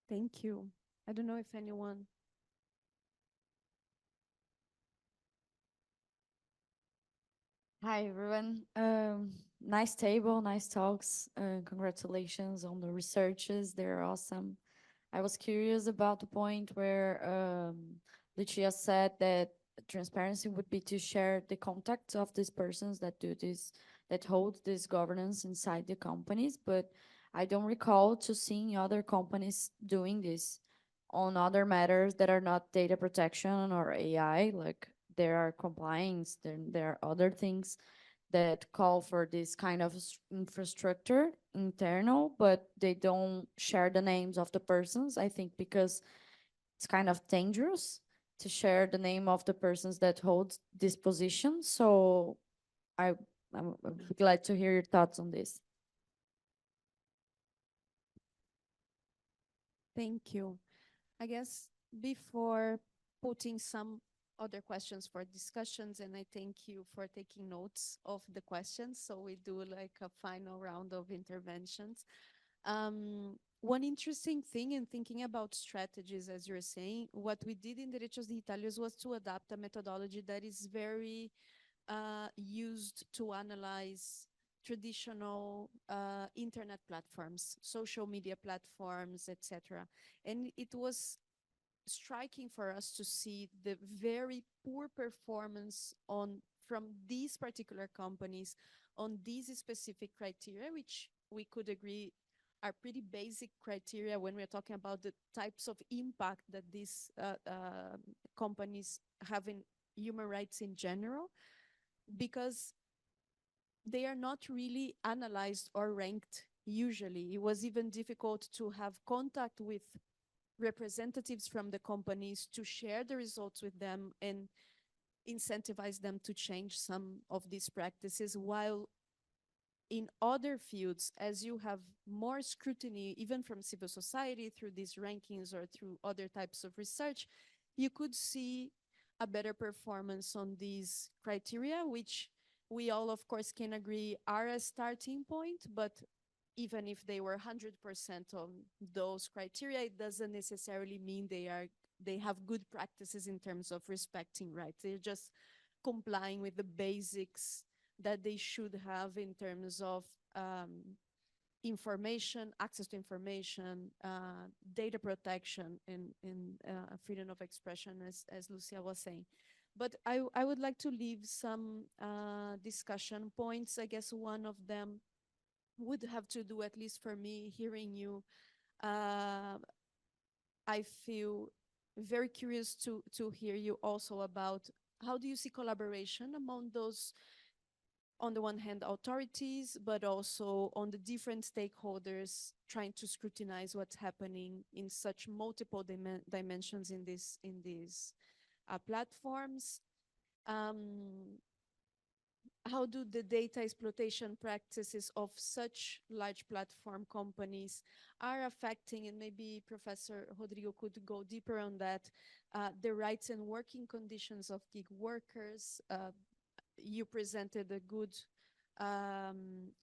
Thank you. I don't know if anyone. Hi, everyone. Nice table, nice talks. Congratulations on the researches. They're awesome. I was curious about the point where Lucia said that transparency would be to share the contacts of these persons that do this, that hold this governance inside the companies, but I don't recall to seeing other companies doing this on other matters that are not data protection or AI. Like there are compliance, then there are other things that call for this kind of infrastructure internal, but they don't share the names of the persons. I think because it's kind of dangerous to share the name of the persons that hold this position. So I'm glad to hear your thoughts on this. Thank you. I guess before putting some other questions for discussions, and I thank you for taking notes of the questions, so we do like a final round of interventions. One interesting thing in thinking about strategies, as you're saying, what we did in Derechos Digitales was to adapt a methodology that is very used to analyze traditional internet platforms, social media platforms, etc. And it was striking for us to see the very poor performance from these particular companies on these specific criteria, which we could agree are pretty basic criteria when we're talking about the types of impact that these companies have in human rights in general, because they are not really analyzed or ranked usually. It was even difficult to have contact with representatives from the companies to share the results with them and incentivize them to change some of these practices, while in other fields, as you have more scrutiny, even from civil society through these rankings or through other types of research, you could see a better performance on these criteria, which we all, of course, can agree are a starting point, but even if they were 100% on those criteria, it doesn't necessarily mean they have good practices in terms of respecting rights. They're just complying with the basics that they should have in terms of information, access to information, data protection, and freedom of expression, as Lucia was saying. But I would like to leave some discussion points. I guess one of them would have to do, at least for me, hearing you. Uh, I feel very curious to hear you also about how do you see collaboration among those, on the one hand, authorities, but also on the different stakeholders trying to scrutinize what's happening in such multiple dimensions in these platforms. Um, how do the data exploitation practices of such large platform companies are affecting, and maybe Professor Rodrigo could go deeper on that, the rights and working conditions of gig workers? You presented a good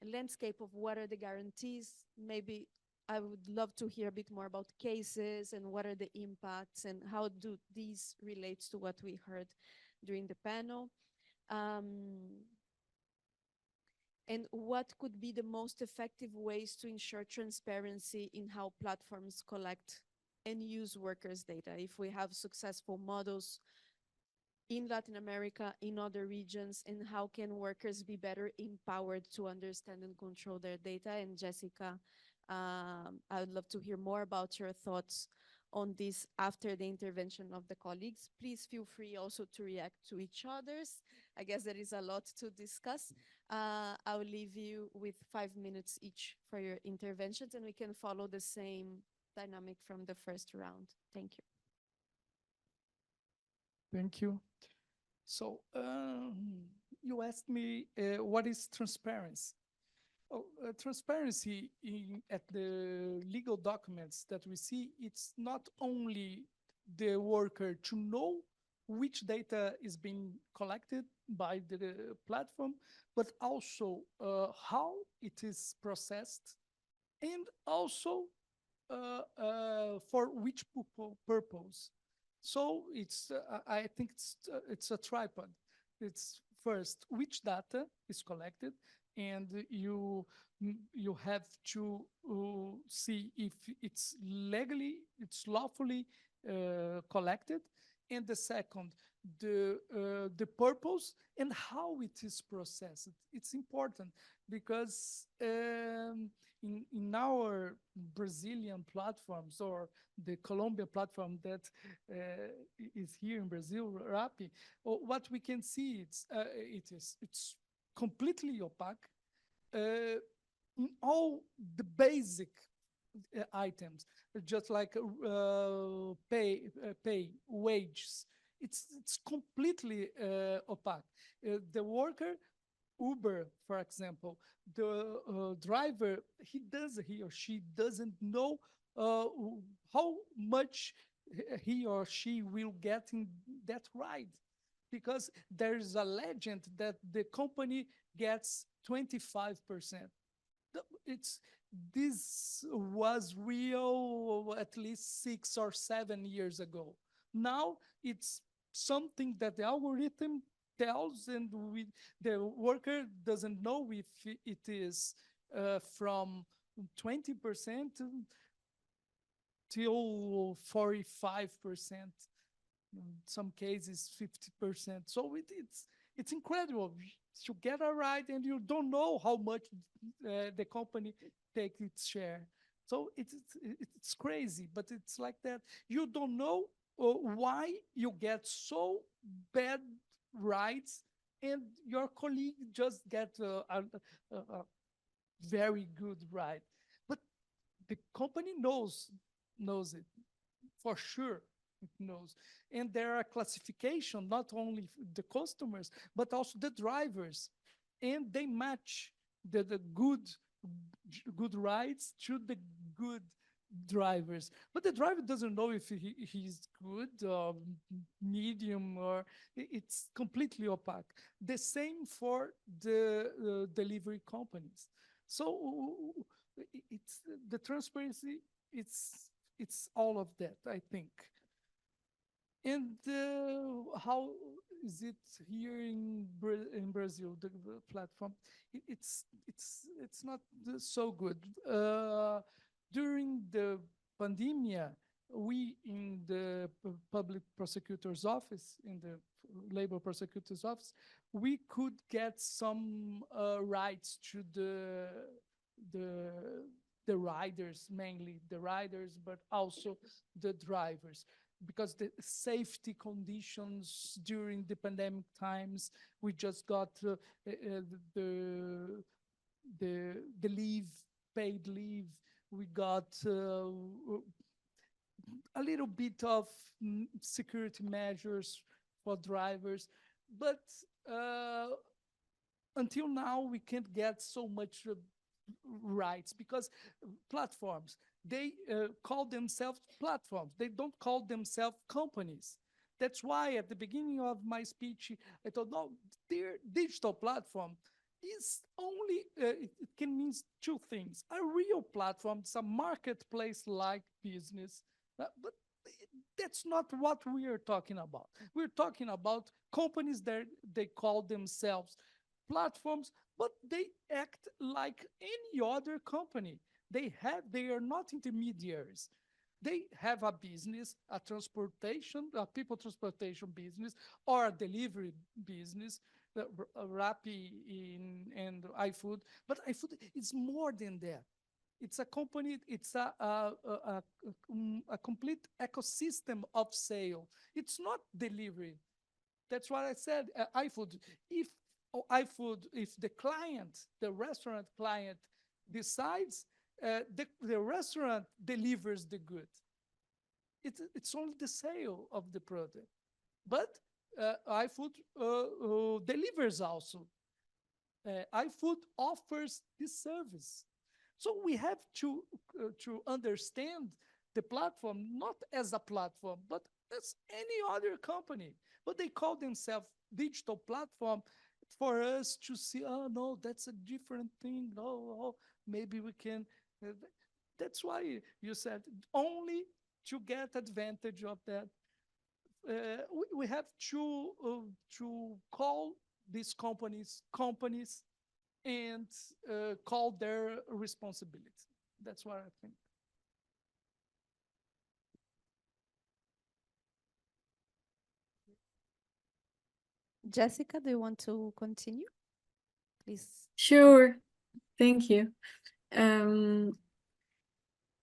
landscape of what are the guarantees. Maybe I would love to hear a bit more about cases and what are the impacts and how do these relate to what we heard during the panel. And what could be the most effective ways to ensure transparency in how platforms collect and use workers' data? If we have successful models in Latin America, in other regions, and how can workers be better empowered to understand and control their data? And Jessica, I would love to hear more about your thoughts on this after the intervention of the colleagues. Please feel free also to react to each other's. I guess there is a lot to discuss. I'll leave you with 5 minutes each for your interventions, and we can follow the same dynamic from the first round. Thank you. Thank you. So you asked me what is transparency? Transparency at the legal documents that we see, it's not only the worker to know which data is being collected by the platform, but also how it is processed, and also for which purpose. So I think it's a tripod. It's first which data is collected, and you have to see if it's lawfully collected, and the second, the purpose and how it is processed. It's important because in our Brazilian platforms, or the Colombia platform that is here in Brazil, Rappi, what we can see, it's completely opaque in all the basic items, just like pay, wages. It's completely opaque. The worker, Uber, for example, the driver, he or she doesn't know how much he or she will get in that ride, because there's a legend that the company gets 25%. This was real at least 6 or 7 years ago. Now it's something that the algorithm tells, and the worker doesn't know if it is from 20% till 45%. In some cases, 50%. So it's incredible. You get a ride and you don't know how much the company takes its share. So it's crazy, but it's like that. You don't know why you get so bad rides, and your colleague just get a very good ride. But the company knows it for sure. It knows. And there are classification, not only the customers, but also the drivers. And they match the good rides to the good drivers. But the driver doesn't know if he's good or medium, or it's completely opaque. The same for the delivery companies. So it's the transparency, it's all of that, I think. And how is it here in Brazil, the platform? It's not so good. During the pandemia, we in the public prosecutor's office Labor Prosecutor's Office, we could get some rights to the riders, mainly the riders, but also the drivers, because the safety conditions during the pandemic times, we just got the leave, paid leave. We got a little bit of security measures for drivers, but until now we can't get so much rights, because platforms, they call themselves platforms. They don't call themselves companies. That's why at the beginning of my speech, I thought, no, their digital platform is only, it can mean two things. A real platform, it's a marketplace-like business, but that's not what we are talking about. We're talking about companies that they call themselves platforms, but they act like any other company. They are not intermediaries. They have a business, a people transportation business, or a delivery business, Rappi and iFood. But iFood is more than that. It's a company, it's a complete ecosystem of sale. It's not delivery. That's what I said, iFood. If the client, the restaurant client decides, the restaurant delivers the good. It's only the sale of the product. But iFood delivers also. iFood offers this service. So we have to understand the platform not as a platform, but as any other company. But they call themselves digital platform for us to see, oh, no, that's a different thing. Oh, maybe we can. That's why you said only to get advantage of that. We have to call these companies and call their responsibility. That's what I think. Jessica, do you want to continue? Please. Sure, thank you.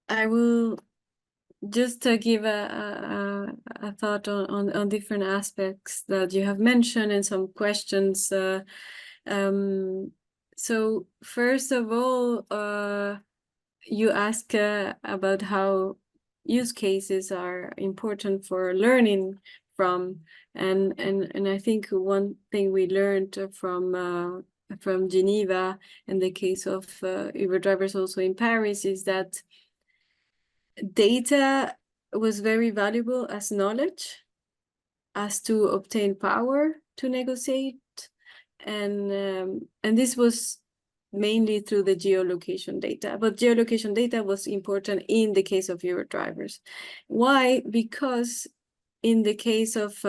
I will just give a thought on different aspects that you have mentioned and some questions. So first of all, you ask about how use cases are important for learning from, and I think one thing we learned from Geneva in the case of Uber drivers also in Paris is that data was very valuable as knowledge, as to obtain power to negotiate, and this was mainly through the geolocation data. But geolocation data was important in the case of Uber drivers. Why? Because in the case of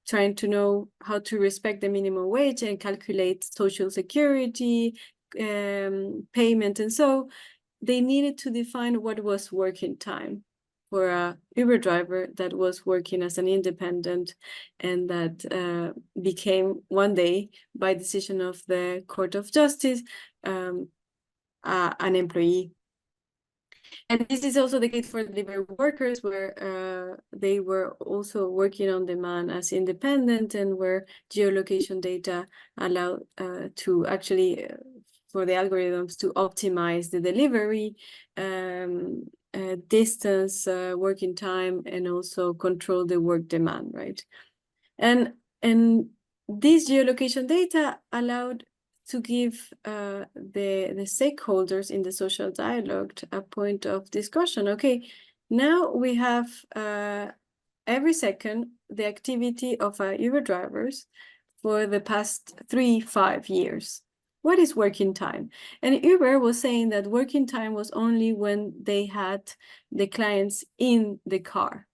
trying to know how to respect the minimum wage and calculate social security, payment, and so they needed to define what was working time for a Uber driver that was working as an independent and that became one day, by decision of the Court of Justice, an employee. And this is also the case for delivery workers, where they were also working on demand as independent, and where geolocation data allowed to actually for the algorithms to optimize the delivery, distance, working time, and also control the work demand, right? And this geolocation data allowed to give the stakeholders in the social dialogue a point of discussion. Okay, now we have every second the activity of Uber drivers for the past 3-5 years. What is working time? And Uber was saying that working time was only when they had the clients in the car.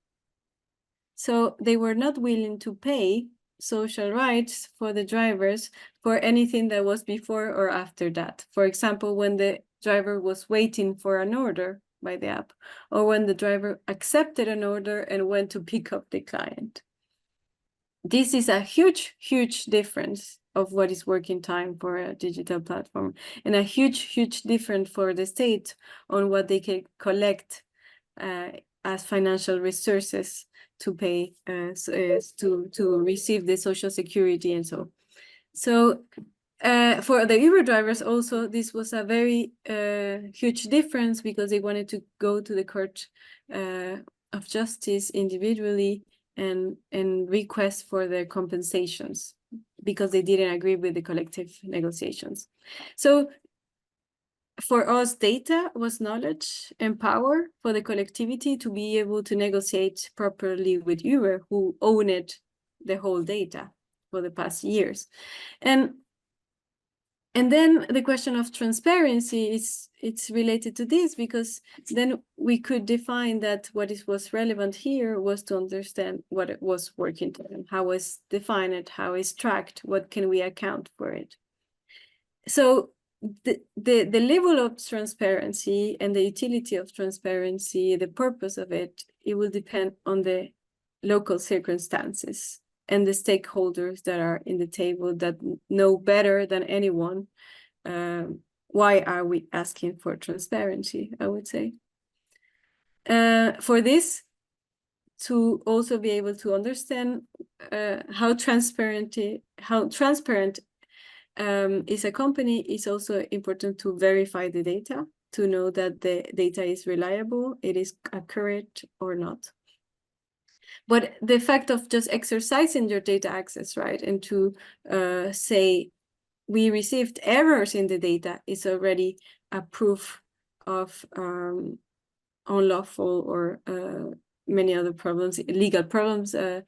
So they were not willing to pay social rights for the drivers for anything that was before or after that. For example, when the driver was waiting for an order by the app, or when the driver accepted an order and went to pick up the client. this is a huge, huge difference of what is working time for a digital platform, and a huge, huge difference for the state on what they can collect as financial resources to pay to receive the social security and so. So for the Uber drivers also, this was a very huge difference because they wanted to go to the court of justice individually and request for their compensations because they didn't agree with the collective negotiations. So for us, data was knowledge and power for the collectivity to be able to negotiate properly with Uber, who owned the whole data for the past years. And then the question of transparency it's related to this, because then we could define that what was relevant here was to understand what it was working to, how is defined, how is tracked, what can we account for it. So the level of transparency and the utility of transparency, the purpose of it, it will depend on the local circumstances and the stakeholders that are in the table that know better than anyone why are we asking for transparency, I would say. For this, to also be able to understand how transparent is a company, is also important to verify the data, to know that the data is reliable, it is accurate or not. But the fact of just exercising your data access, right, and to say we received errors in the data is already a proof of unlawful or many other problems, legal problems that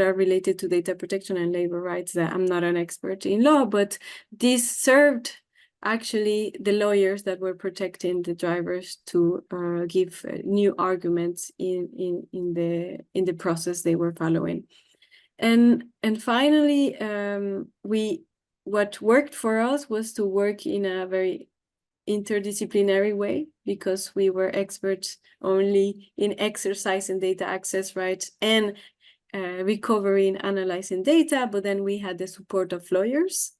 are related to data protection and labor rights. That I'm not an expert in law, but this served actually the lawyers that were protecting the drivers to give new arguments in the process they were following. And finally, what worked for us was to work in a very interdisciplinary way, because we were experts only in exercising data access rights and recovering, analyzing data, but then we had the support of lawyers,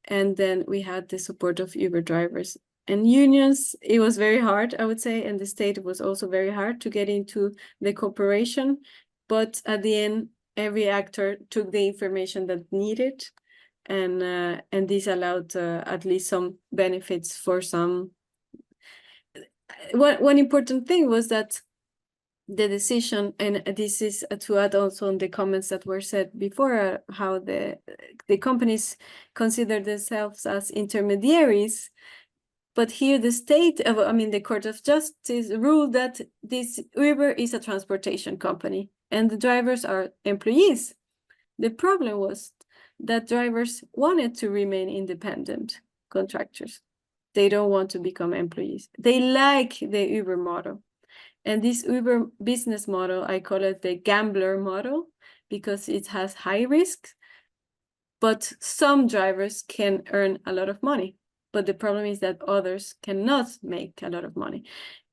and then we had the support of Uber drivers and unions. It was very hard, I would say, and the state was also very hard to get into the cooperation, but at the end, every actor took the information that needed, and this allowed at least some benefits for some. One important thing was that the decision, and this is to add also on the comments that were said before, how the companies consider themselves as intermediaries. But here the state, the Court of Justice ruled that this Uber is a transportation company and the drivers are employees. The problem was that drivers wanted to remain independent contractors. They don't want to become employees. They like the Uber model. And this Uber business model, I call it the gambler model, because it has high risk, but some drivers can earn a lot of money. But the problem is that others cannot make a lot of money.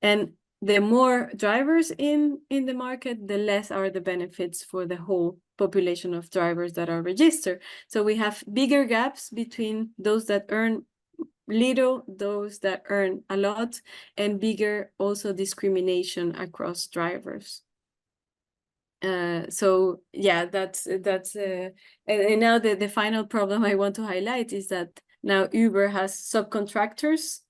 And the more drivers in the market, the less are the benefits for the whole population of drivers that are registered. So we have bigger gaps between those that earn little, those that earn a lot, and bigger also discrimination across drivers. So yeah, that's and now the final problem I want to highlight is that now Uber has subcontractors,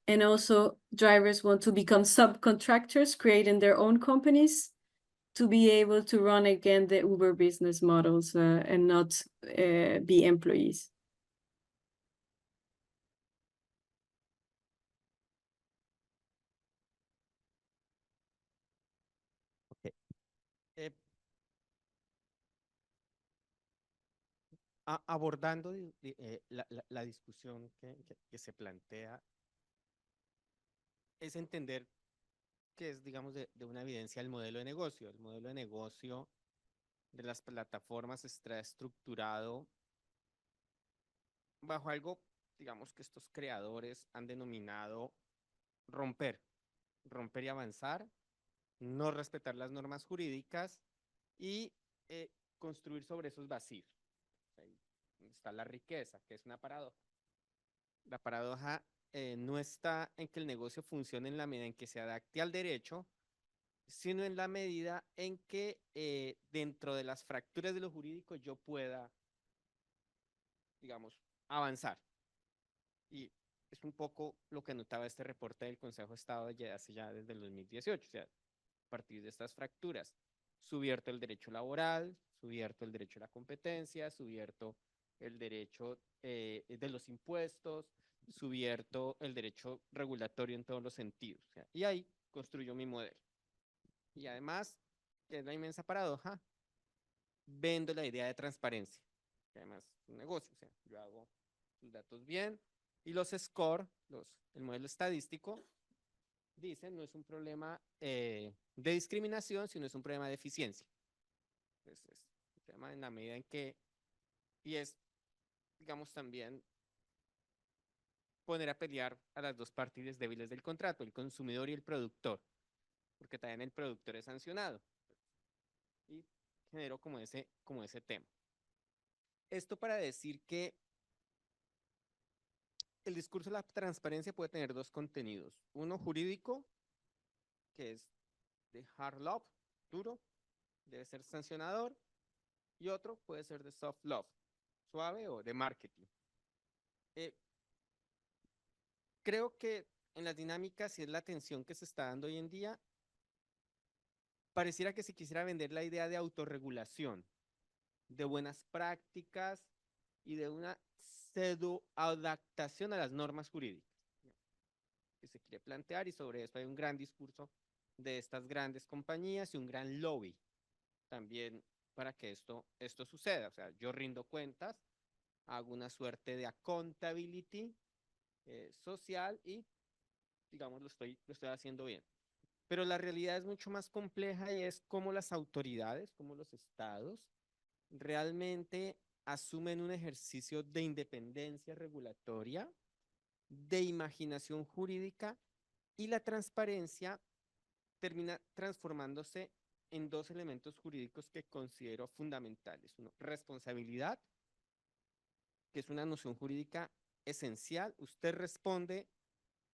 and also drivers want to become subcontractors, creating their own companies to be able to run again the Uber business models and not be employees. Abordando la discusión que se plantea, es entender que es, digamos, de una evidencia el modelo de negocio. El modelo de negocio de las plataformas está estructurado bajo algo, digamos, que estos creadores han denominado romper y avanzar, no respetar las normas jurídicas y construir sobre esos vacíos. Ahí está la riqueza, que es una paradoja. La paradoja no está en que el negocio funcione en la medida en que se adapte al derecho, sino en la medida en que dentro de las fracturas de lo jurídico yo pueda, digamos, avanzar. Y es un poco lo que notaba este reporte del Consejo de Estado hace ya desde el 2018, o sea, a partir de estas fracturas, subierto el derecho laboral, subierto el derecho a la competencia, subierto el derecho de los impuestos, subierto el derecho regulatorio en todos los sentidos. O sea, y ahí construyo mi modelo. Y además, que es la inmensa paradoja, vendo la idea de transparencia, que además es un negocio, o sea, yo hago sus datos bien y los score, el modelo estadístico, dicen no es un problema de discriminación, sino es un problema de eficiencia. Entonces, es un problema en la medida en que, y es, digamos, también poner a pelear a las dos partes débiles del contrato, el consumidor y el productor, porque también el productor es sancionado. Y generó como ese tema. Esto para decir que el discurso de la transparencia puede tener dos contenidos. Uno jurídico, que es de hard law, duro, debe ser sancionador, y otro puede ser de soft law, suave o de marketing. Creo que en las dinámicas y es la tensión que se está dando hoy en día, pareciera que se quisiera vender la idea de autorregulación, de buenas prácticas y de una pseudo-adaptación a las normas jurídicas que se quiere plantear, y sobre eso hay un gran discurso de estas grandes compañías y un gran lobby también para que esto suceda. O sea, yo rindo cuentas, hago una suerte de accountability social y, digamos, lo estoy haciendo bien. Pero la realidad es mucho más compleja y es cómo las autoridades, cómo los estados realmente asumen un ejercicio de independencia regulatoria, de imaginación jurídica, y la transparencia termina transformándose en dos elementos jurídicos que considero fundamentales. Uno, responsabilidad, que es una noción jurídica esencial. Usted responde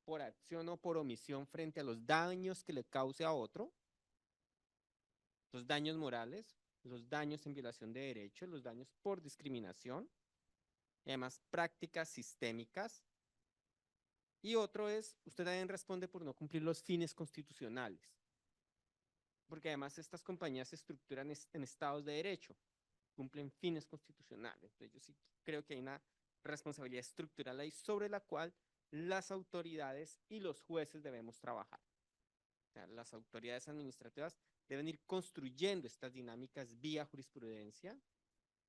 por acción o por omisión frente a los daños que le cause a otro, los daños morales, los daños en violación de derechos, los daños por discriminación, y además prácticas sistémicas. Y otro es, usted también responde por no cumplir los fines constitucionales, porque además estas compañías se estructuran en estados de derecho, cumplen fines constitucionales. Entonces yo sí creo que hay una responsabilidad estructural ahí sobre la cual las autoridades y los jueces debemos trabajar. O sea, las autoridades administrativas deben ir construyendo estas dinámicas vía jurisprudencia,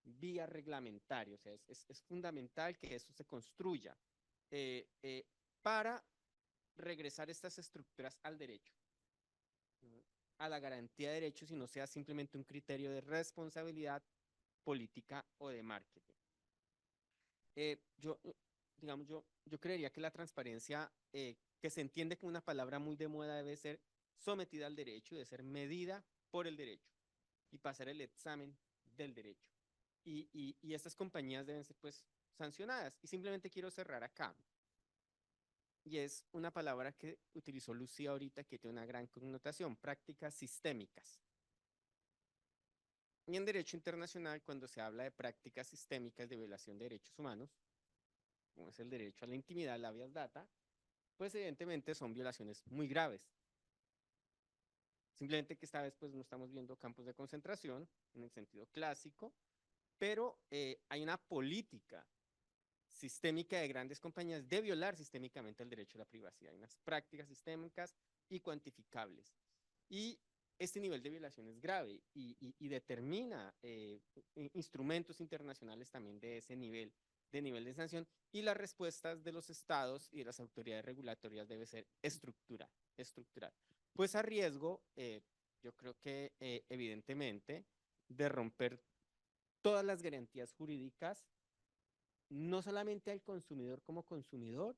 vía reglamentaria. O sea, es fundamental que eso se construya para regresar estas estructuras al derecho, ¿no? A la garantía de derechos, y no sea simplemente un criterio de responsabilidad política o de marketing. Digamos, yo creería que la transparencia, que se entiende como una palabra muy de moda, debe ser sometida al derecho, debe ser medida por el derecho y pasar el examen del derecho. Y estas compañías deben ser pues sancionadas. Y simplemente quiero cerrar acá. Y es una palabra que utilizó Lucía ahorita, que tiene una gran connotación: prácticas sistémicas. Y en derecho internacional, cuando se habla de prácticas sistémicas de violación de derechos humanos, como es el derecho a la intimidad, la habeas data, pues evidentemente son violaciones muy graves. Simplemente que esta vez pues no estamos viendo campos de concentración en el sentido clásico, pero hay una política sistémica de grandes compañías de violar sistémicamente el derecho a la privacidad. Hay unas prácticas sistémicas y cuantificables. Y este nivel de violación es grave y determina instrumentos internacionales también de ese nivel de sanción, y las respuestas de los estados y de las autoridades regulatorias debe ser estructural. Pues a riesgo, yo creo que evidentemente, de romper todas las garantías jurídicas, no solamente al consumidor como consumidor,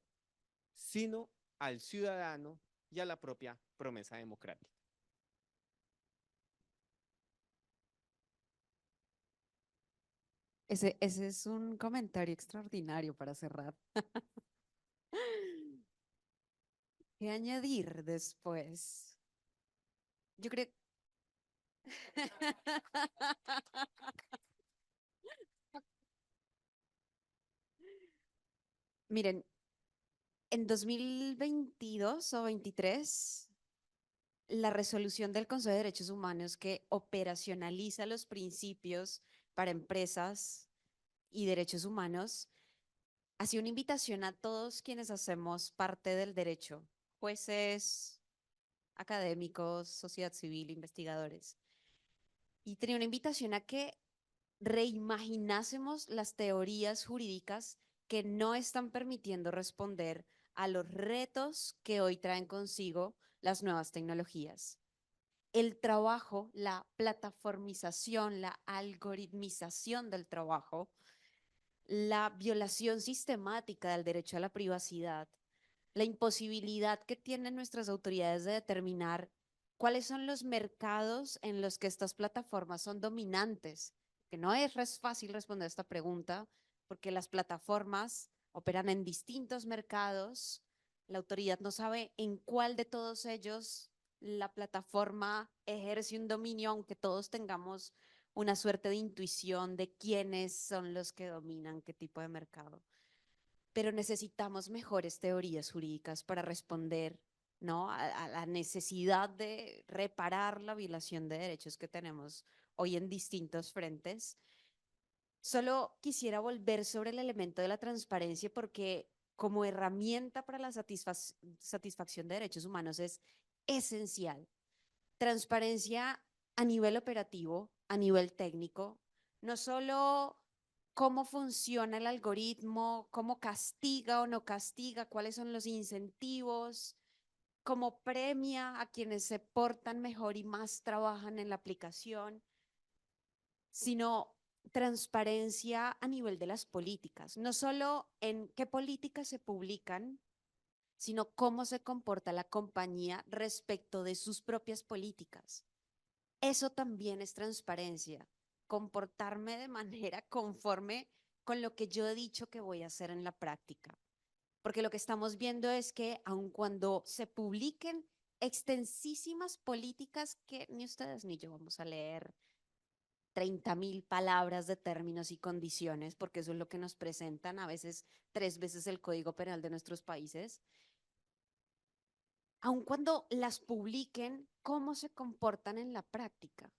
sino al ciudadano y a la propia promesa democrática. Ese es un comentario extraordinario para cerrar. ¿Qué añadir después? Yo creo... Miren, en 2022 o 23, la resolución del Consejo de Derechos Humanos que operacionaliza los principios para empresas y derechos humanos hacía una invitación a todos quienes hacemos parte del derecho, jueces, académicos, sociedad civil, investigadores. Y tenía una invitación a que reimaginásemos las teorías jurídicas que no están permitiendo responder a los retos que hoy traen consigo las nuevas tecnologías. El trabajo, la plataformización, la algoritmización del trabajo, la violación sistemática del derecho a la privacidad, la imposibilidad que tienen nuestras autoridades de determinar cuáles son los mercados en los que estas plataformas son dominantes, que no es fácil responder esta pregunta, porque las plataformas operan en distintos mercados, la autoridad no sabe en cuál de todos ellos la plataforma ejerce un dominio, aunque todos tengamos una suerte de intuición de quiénes son los que dominan qué tipo de mercado. Pero necesitamos mejores teorías jurídicas para responder, ¿no?, a la necesidad de reparar la violación de derechos que tenemos hoy en distintos frentes. Solo quisiera volver sobre el elemento de la transparencia porque como herramienta para la satisfacción de derechos humanos es esencial. Transparencia a nivel operativo, a nivel técnico, no solo cómo funciona el algoritmo, cómo castiga o no castiga, cuáles son los incentivos, cómo premia a quienes se portan mejor y más trabajan en la aplicación, sino transparencia a nivel de las políticas, no solo en qué políticas se publican, sino cómo se comporta la compañía respecto de sus propias políticas. Eso también es transparencia, comportarme de manera conforme con lo que yo he dicho que voy a hacer en la práctica. Porque lo que estamos viendo es que aun cuando se publiquen extensísimas políticas que ni ustedes ni yo vamos a leer 30.000 palabras de términos y condiciones, porque eso es lo que nos presentan a veces 3 veces el Código Penal de nuestros países, aun cuando las publiquen, cómo se comportan en la práctica.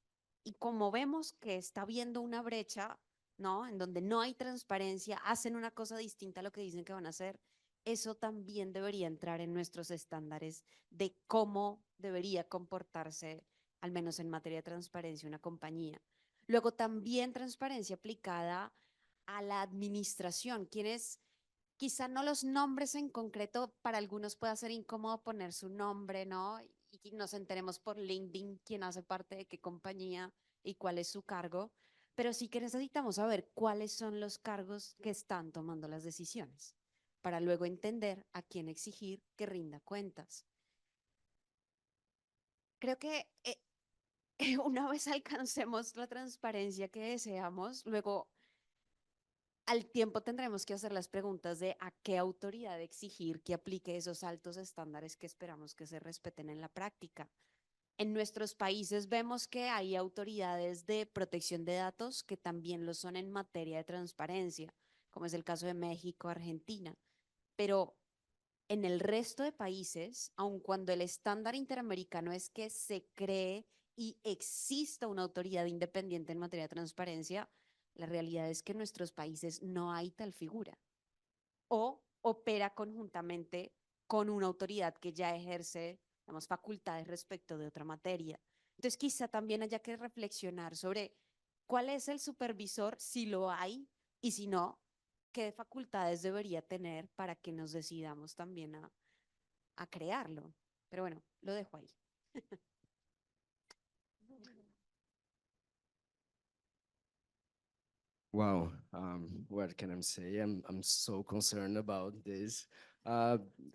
Y como vemos que está habiendo una brecha, ¿no?, en donde no hay transparencia, hacen una cosa distinta a lo que dicen que van a hacer, eso también debería entrar en nuestros estándares de cómo debería comportarse, al menos en materia de transparencia, una compañía. Luego también transparencia aplicada a la administración, quienes quizá no los nombres en concreto, para algunos pueda ser incómodo poner su nombre, ¿no? Y nos enteremos por LinkedIn quién hace parte de qué compañía y cuál es su cargo, pero sí que necesitamos saber cuáles son los cargos que están tomando las decisiones, para luego entender a quién exigir que rinda cuentas. Creo que una vez alcancemos la transparencia que deseamos, luego al tiempo tendremos que hacer las preguntas de a qué autoridad exigir que aplique esos altos estándares que esperamos que se respeten en la práctica. En nuestros países vemos que hay autoridades de protección de datos que también lo son en materia de transparencia, como es el caso de México, Argentina. Pero en el resto de países, aun cuando el estándar interamericano es que se cree y exista una autoridad independiente en materia de transparencia, la realidad es que en nuestros países no hay tal figura o opera conjuntamente con una autoridad que ya ejerce, digamos, facultades respecto de otra materia. Entonces, quizá también haya que reflexionar sobre cuál es el supervisor, si lo hay, y si no, qué facultades debería tener para que nos decidamos también a crearlo. Pero bueno, lo dejo ahí. Wow, what can I say? I'm so concerned about this.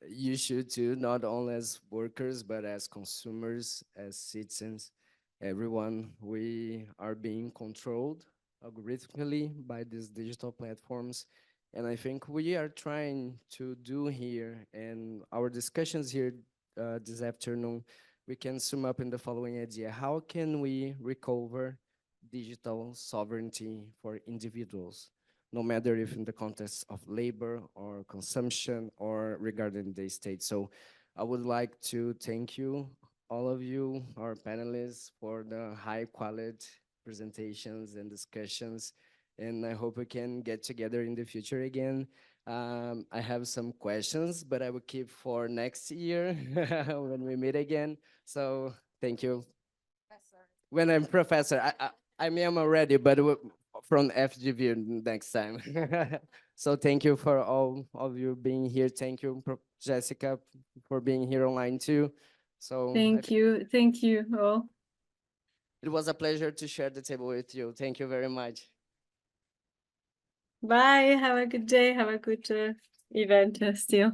You should too, not only as workers, but as consumers, as citizens, everyone, we are being controlled algorithmically by these digital platforms. And I think we are trying to do here, and our discussions here this afternoon, we can sum up in the following idea. How can we recover digital sovereignty for individuals, no matter if in the context of labor or consumption or regarding the state? So I would like to thank you, all of you, our panelists, for the high quality presentations and discussions. And I hope we can get together in the future again. I have some questions, but I will keep for next year when we meet again. So thank you. When I'm professor, I mean, I'm already, but from FGV next time. So thank you for all of you being here. Thank you, Jessica, for being here online too. So Thank you all. it was a pleasure to share the table with you. Thank you very much. Bye. Have a good day. Have a good event still.